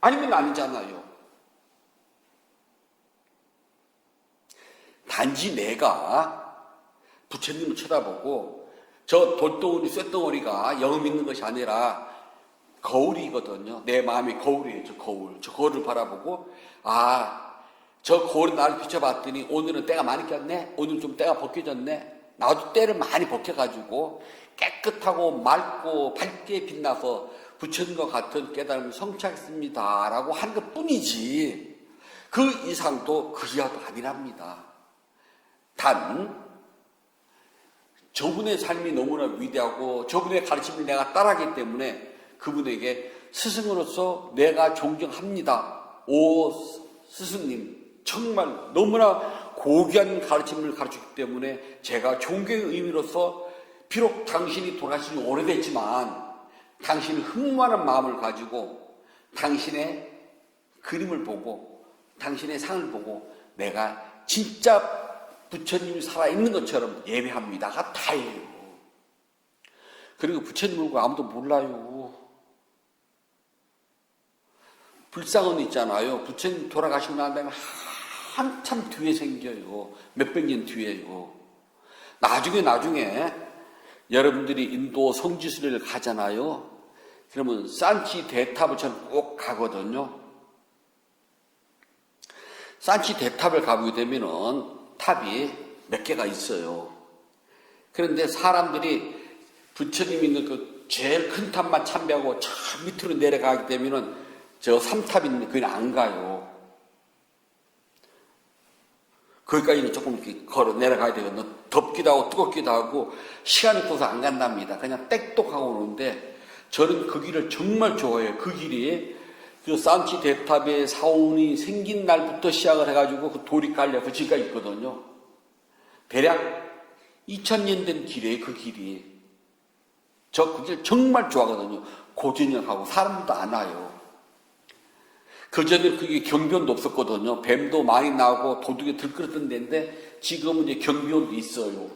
Speaker 1: 아니면 아니잖아요. 단지 내가 부처님을 쳐다보고 저 돌덩어리, 쇳덩어리가 영 있는 것이 아니라 거울이거든요. 내 마음의 거울이에요. 저 거울. 저 거울을 바라보고 저 거울에 나를 비춰봤더니 오늘은 때가 많이 꼈네. 오늘 좀 때가 벗겨졌네. 나도 때를 많이 벗겨가지고 깨끗하고 맑고 밝게 빛나서 부처님과 같은 깨달음을 성취하겠습니다. 라고 하는 것 뿐이지 그 이상도 그 이하도 아니랍니다. 단 저분의 삶이 너무나 위대하고 저분의 가르침을 내가 따라하기 때문에 그분에게 스승으로서 내가 존경합니다. 오 스승님 정말 너무나 고귀한 가르침을 가르쳤기 때문에 제가 존경의 의미로서 비록 당신이 돌아가신 지 오래됐지만 당신의 흠모하는 마음을 가지고 당신의 그림을 보고 당신의 상을 보고 내가 진짜 부처님이 살아있는 것처럼 예배합니다가 다예요. 그리고 부처님을 아무도 몰라요. 불상은 있잖아요. 부처님 돌아가시고 난 다음에 한참 뒤에 생겨요. 몇백 년 뒤에요. 나중에 여러분들이 인도 성지순례를 가잖아요. 그러면 산치 대탑을 저는 꼭 가거든요. 산치 대탑을 가보게 되면은 탑이 몇 개가 있어요. 그런데 사람들이 부처님 있는 그 제일 큰 탑만 참배하고 저 밑으로 내려가게 되면은 저 3탑 있는 그냥 안 가요. 거기까지는 조금 이렇게 걸어 내려가야 되거든요. 덥기도 하고 뜨겁기도 하고 시간이 없어서 안 간답니다. 그냥 땡똑하고 오는데 저는 그 길을 정말 좋아해요. 그 길이 그 산치 대탑의 사원이 생긴 날부터 시작을 해가지고 그 돌이 깔려 그 지가 있거든요. 대략 2000년 된 길이에요. 그 길이. 저 그 길 정말 좋아하거든요. 고전역하고 사람도 안 와요. 그전에 그게 경비원도 없었거든요. 뱀도 많이 나오고 도둑이 들끓었던 데인데 지금은 이제 경비원도 있어요.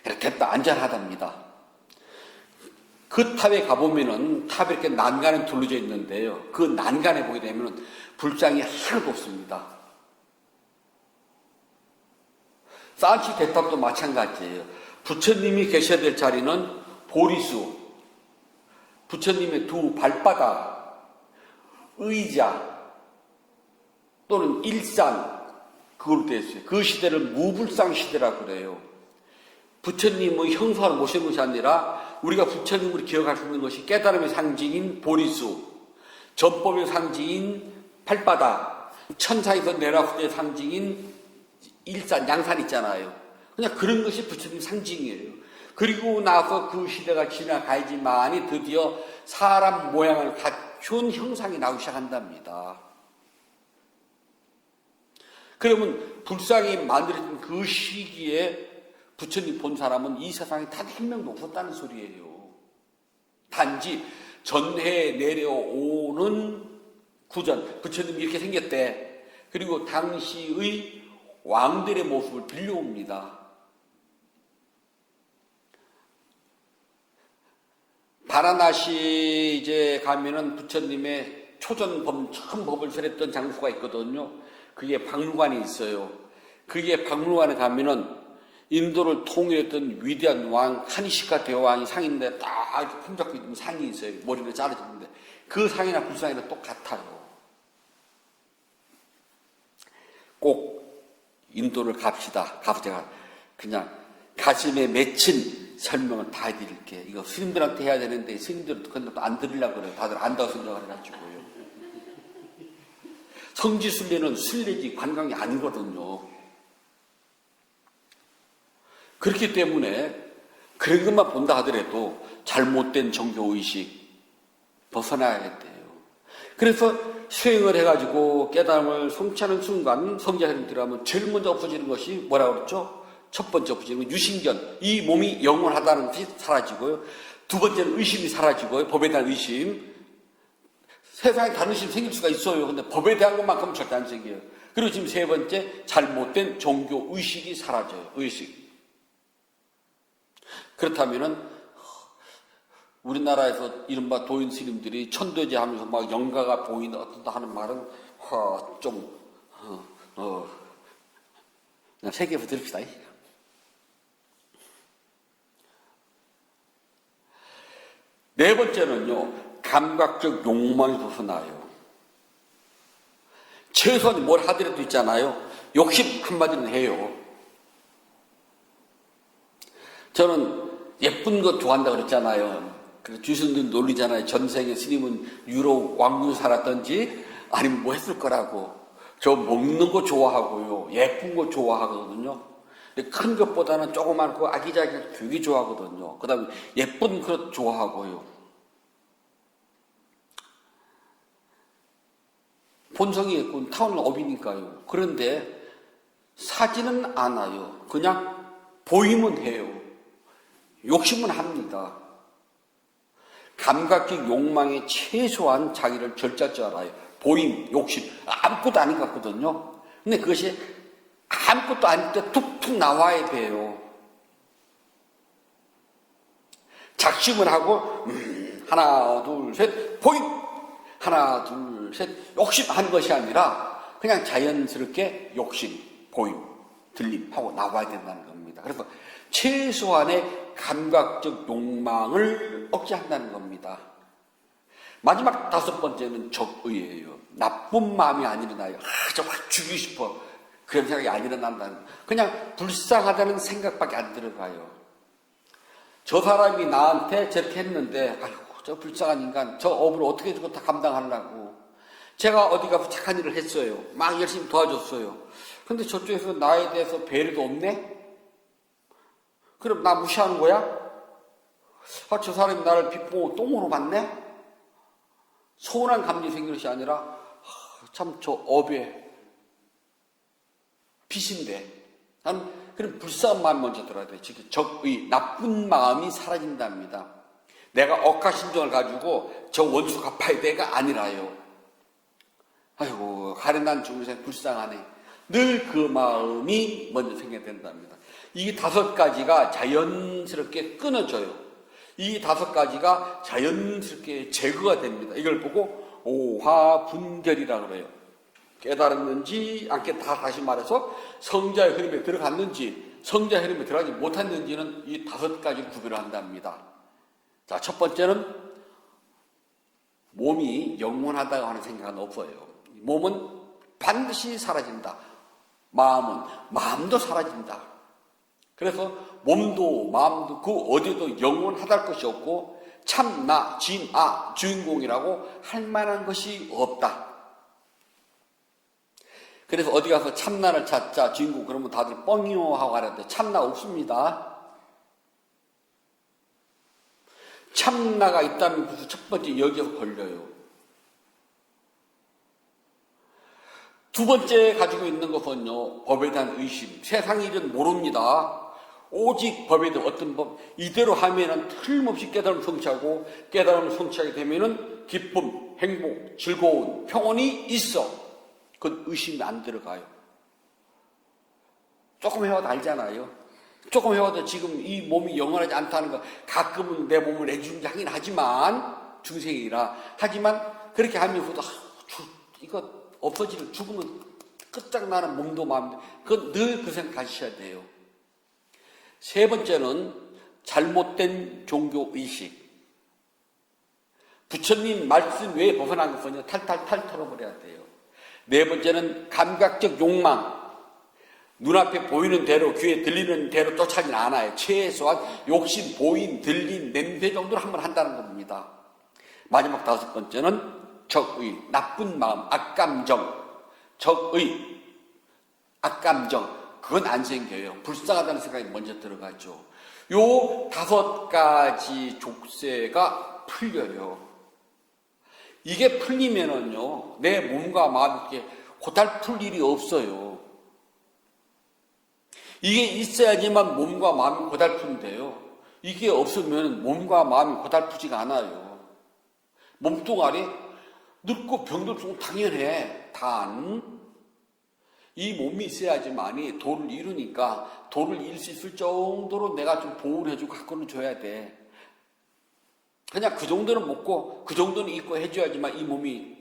Speaker 1: 그래 됐다 안전하답니다. 그 탑에 가보면은 탑에 이렇게 난간에 둘러져 있는데요. 그 난간에 보게 되면은 불상이 하나도 없습니다. 산치 대탑도 마찬가지예요. 부처님이 계셔야 될 자리는 보리수, 부처님의 두 발바닥, 의자 또는 일산 그걸로 되어 있어요. 그 시대를 무불상 시대라고 그래요. 부처님의 형상을 모시는 것이 아니라 우리가 부처님을 기억할 수 있는 것이 깨달음의 상징인 보리수, 전법의 상징인 발바닥, 천상에서 내려왔을 때 상징인 일산, 양산 있잖아요. 그냥 그런 것이 부처님 상징이에요. 그리고 나서 그 시대가 지나가야지만이 드디어 사람 모양을 갖춘 형상이 나오기 시작한답니다. 그러면 불상이 만들어진 그 시기에 부처님 본 사람은 이 세상에 단 한 명도 없었다는 소리예요. 단지 전해에 내려오는 구전, 부처님이 이렇게 생겼대. 그리고 당시의 왕들의 모습을 빌려옵니다. 바라나시 이제 가면은 부처님의 초전범 처음 법을 설했던 장소가 있거든요. 그게 박물관이 있어요. 그게 박물관에 가면은 인도를 통일했던 위대한 왕 카니시카 대왕이 상인데 딱 이렇게 품잡고 있는 상이 있어요. 머리를 자르지는데 그 상이나 불상이랑 똑같아요. 꼭 인도를 갑시다. 가서 제가 그냥 가슴에 맺힌 설명을 다 해드릴게. 이거 스님들한테 해야 되는데 스님들은 그건 또 안 들으려고 그래요. 다들 안다고 생각을 해가지고요. 성지순례는 순례지 관광이 아니거든요. 그렇기 때문에 그런 것만 본다 하더라도 잘못된 종교의식 벗어나야 돼요. 그래서 수행을 해가지고 깨달음을 성취하는 순간 성자들이 들어가면 제일 먼저 없어지는 것이 뭐라고 그랬죠? 첫 번째 없어지는 건 유신견. 이 몸이 영원하다는 것이 사라지고요. 두 번째는 의심이 사라지고요. 법에 대한 의심. 세상에 다른 의심이 생길 수가 있어요. 근데 법에 대한 것만큼은 절대 안 생겨요. 그리고 지금 세 번째 잘못된 종교의식이 사라져요. 의식. 그렇다면은 우리나라에서 이른바 도인 스님들이 천도제 하면서 막 영가가 보이는 어떤다 하는 말은 그냥 세계에서 들읍시다. 네 번째는요, 감각적 욕망이 벗어나요. 최소한 뭘 하더라도 있잖아요. 욕심 한마디는 해요. 저는 예쁜 것 좋아한다 그랬잖아요. 그래서 주신들 놀리잖아요. 전생에 스님은 유럽 왕궁 살았던지 아니면 뭐 했을 거라고. 저 먹는 거 좋아하고요. 예쁜 거 좋아하거든요. 큰 것보다는 조그맣고 아기자기한 되게 좋아하거든요. 그 다음에 예쁜 그릇 좋아하고요. 본성이 예쁜 타운은 업이니까요. 그런데 사지는 않아요. 그냥 보이면 해요. 욕심은 합니다. 감각적 욕망에 최소한 자기를 절제할 줄 알아요. 보임, 욕심, 아무것도 아닌 것 같거든요. 근데 그것이 아무것도 아닐 때 툭툭 나와야 돼요. 작심을 하고 하나, 둘, 셋, 보임! 하나, 둘, 셋, 욕심하는 것이 아니라 그냥 자연스럽게 욕심, 보임, 들림 하고 나와야 된다는 겁니다. 그래서 최소한의 감각적 욕망을 억제한다는 겁니다. 마지막 다섯 번째는 적의예요. 나쁜 마음이 안 일어나요. 저 확 죽이고 싶어. 그런 생각이 안 일어난다는 거예요. 그냥 불쌍하다는 생각밖에 안 들어가요. 저 사람이 나한테 저렇게 했는데 아이고 저 불쌍한 인간 저 업을 어떻게 저거 다 감당하려고. 제가 어디 가서 착한 일을 했어요. 막 열심히 도와줬어요. 근데 저쪽에서 나에 대해서 배려도 없네? 그럼 나 무시하는 거야? 아, 저 사람이 나를 빗보고 똥으로 봤네? 서운한 감정이 생기는 것이 아니라 참 저 업에 빚인데 나는 그런 불쌍한 마음이 먼저 들어야 돼. 즉 적의 나쁜 마음이 사라진답니다. 내가 억하심정을 가지고 저 원수 갚아야 돼가 아니라요. 아이고 가련한 중생 불쌍하네. 늘 그 마음이 먼저 생겨야 된답니다. 이 5가지가 자연스럽게 끊어져요. 이 5가지가 자연스럽게 제거가 됩니다. 이걸 보고 오화분별이라고 그래요. 깨달았는지 안 다시 말해서 성자의 흐름에 들어갔는지 성자의 흐름에 들어가지 못했는지는 이 5가지를 구별을 한답니다. 자, 첫 번째는 몸이 영원하다고 하는 생각은 없어요. 몸은 반드시 사라진다. 마음도 사라진다. 그래서 몸도 마음도 그 어디도 영원하다할 것이 없고 참나, 진아, 주인공이라고 할 만한 것이 없다. 그래서 어디 가서 참나를 찾자, 주인공 그러면 다들 뻥이요 하고 하는데 참나 없습니다. 참나가 있다면 그래서 첫 번째 여기서 걸려요. 두 번째 가지고 있는 것은요, 법에 대한 의심. 세상 일은 모릅니다. 오직 법에 대한 어떤 법, 이대로 하면은 틀림없이 깨달음 성취하고, 깨달음 성취하게 되면은 기쁨, 행복, 즐거운, 평온이 있어. 그건 의심이 안 들어가요. 조금 해와도 알잖아요. 조금 해와도 지금 이 몸이 영원하지 않다는 거, 가끔은 내 몸을 내주는 하긴 하지만, 중생이라. 하지만, 그렇게 하면서도, 이거, 없어지는 죽으면 끝장나는 몸도 마음도 그건 늘 그 생각 가지셔야 돼요. 세 번째는 잘못된 종교의식. 부처님 말씀 외에 벗어난 것은요 탈탈탈 털어버려야 돼요. 네 번째는 감각적 욕망. 눈앞에 보이는 대로 귀에 들리는 대로 쫓아지는 않아요. 최소한 욕심, 보임, 들림, 냄새 정도를 한번 한다는 겁니다. 마지막 5번째는 적의, 나쁜 마음, 악감정, 적의, 악감정, 그건 안 생겨요. 불쌍하다는 생각이 먼저 들어가죠. 요 5가지 족쇄가 풀려요. 이게 풀리면은요, 내 몸과 마음이 이렇게 고달플 일이 없어요. 이게 있어야지만 몸과 마음이 고달픈데요. 이게 없으면 몸과 마음이 고달프지가 않아요. 몸뚱아리 늙고 병들수록 당연해. 단, 이 몸이 있어야지만이 도를 이루니까 도를 이룰 수 있을 정도로 내가 좀 보호를 해주고 가꾸는 줘야 돼. 그냥 그 정도는 먹고 그 정도는 입고 해줘야지만 이 몸이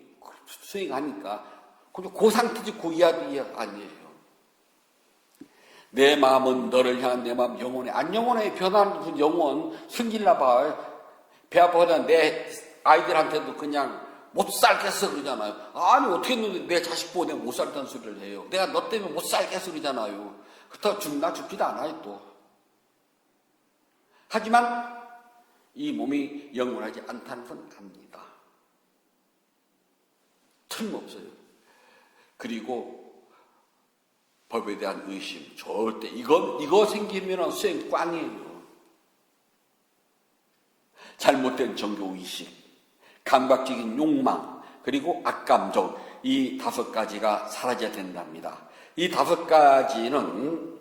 Speaker 1: 수행하니까. 그냥 그 상태지 그 이하도 이해가 아니에요. 내 마음은 너를 향한 내 마음 영원해. 안 영원해. 변하는 무슨 영원 숨길나 봐. 배 아파서 내 아이들한테도 그냥 못 살겠어 그러잖아요. 아니 어떻게 했는데 내 자식 보고 내가 못 살다는 소리를 해요. 내가 너 때문에 못 살겠어 그러잖아요. 그렇다고 죽지도 않아요 또. 하지만 이 몸이 영원하지 않다는 건 압니다. 틀림없어요. 그리고 법에 대한 의심 절대 이거 생기면 수행 꽝이에요. 잘못된 정교의식, 감각적인 욕망, 그리고 악감정, 이 5가지가 사라져야 된답니다. 이 5가지는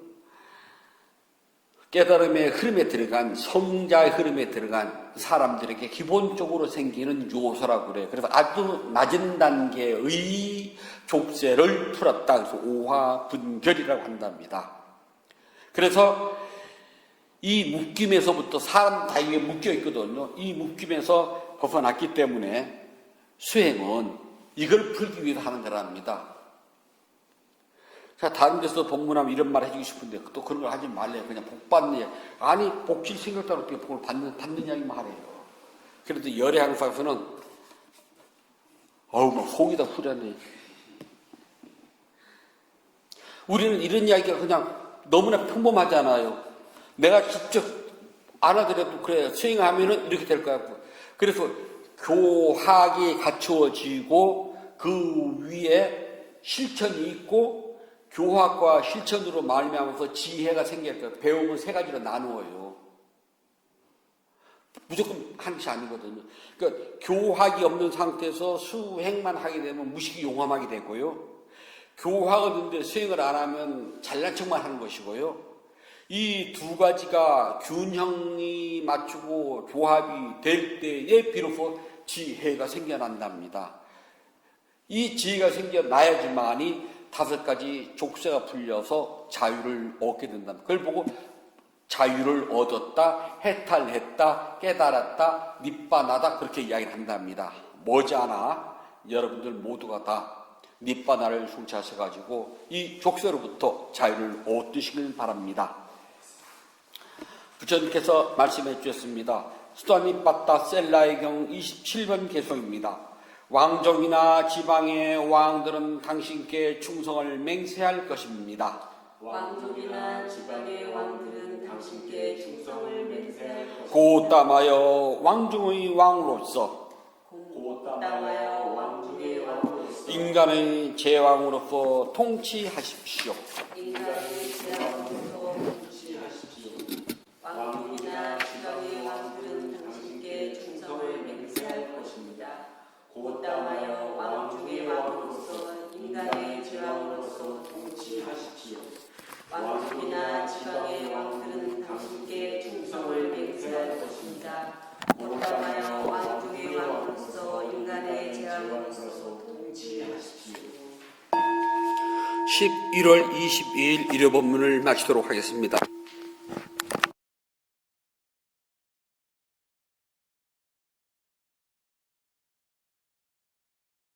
Speaker 1: 깨달음의 흐름에 들어간, 성자의 흐름에 들어간 사람들에게 기본적으로 생기는 요소라고 그래요. 그래서 아주 낮은 단계의 족쇄를 풀었다. 그래서 오화분별이라고 한답니다. 그래서 이 묶임에서부터 사람 다 이게 묶여 있거든요. 이 묶임에서 벗어났기 때문에 수행은 이걸 풀기 위해서 하는 거랍니다. 자, 다른 데서 법문하면 이런 말 해주고 싶은데 또 그런 걸 하지 말래요. 그냥 복 받는 아니 복질 생겼다고 어떻게 복을 받는 이야기만 하래요. 그래도 열애 항상에서는 막 속이 다 후련해. 우리는 이런 이야기가 그냥 너무나 평범하잖아요. 내가 직접 안 하더라도 그래 수행하면은 이렇게 될 거야. 그래서 교학이 갖추어지고 그 위에 실천이 있고 교학과 실천으로 말미암아서 지혜가 생길 거예요. 배움은 3가지로 나누어요. 무조건 하는 것이 아니거든요. 그러니까 교학이 없는 상태에서 수행만 하게 되면 무식이 용암하게 되고요. 교학을 듣는데 수행을 안 하면 잘난 척만 하는 것이고요. 이 2가지가 균형이 맞추고 조합이 될 때에 비로소 지혜가 생겨난답니다. 이 지혜가 생겨나야지만이 5가지 족쇄가 풀려서 자유를 얻게 된다. 그걸 보고 자유를 얻었다, 해탈했다, 깨달았다, 니빠나다 그렇게 이야기를 한답니다. 머지않아 여러분들 모두가 다 니빠나를 성취하셔가지고 이 족쇄로부터 자유를 얻으시길 바랍니다. 부처님께서 말씀해 주셨습니다. 수다니빠따 셀라의 경 27번 개송입니다. 왕족이나 지방의 왕들은 당신께 충성을 맹세할 것입니다.
Speaker 2: 왕족이나 지방의 왕들은 당신께 충성을 맹세할 것입니다.
Speaker 1: 고땀하여 왕중의 왕으로서
Speaker 2: 고땀하여 왕중의 왕으로서
Speaker 1: 인간의 제왕으로서 통치하십시오.
Speaker 2: 인간의 제왕으로서 통치하십시오. 왕족이나 지방의 왕들은 당신께 충성을 맹세할 것입니다. 고땀하여 왕중의 왕으로서 인간의 제왕으로서 통치하십시오. 왕족이나 지방의 왕들은 당신께 충성을 맹세할 것입니다. 고땀하여 왕족의 왕으로서 인간의 제왕으로서 통치하십시오.
Speaker 1: 11월 22일 일요 법문을 마치도록 하겠습니다.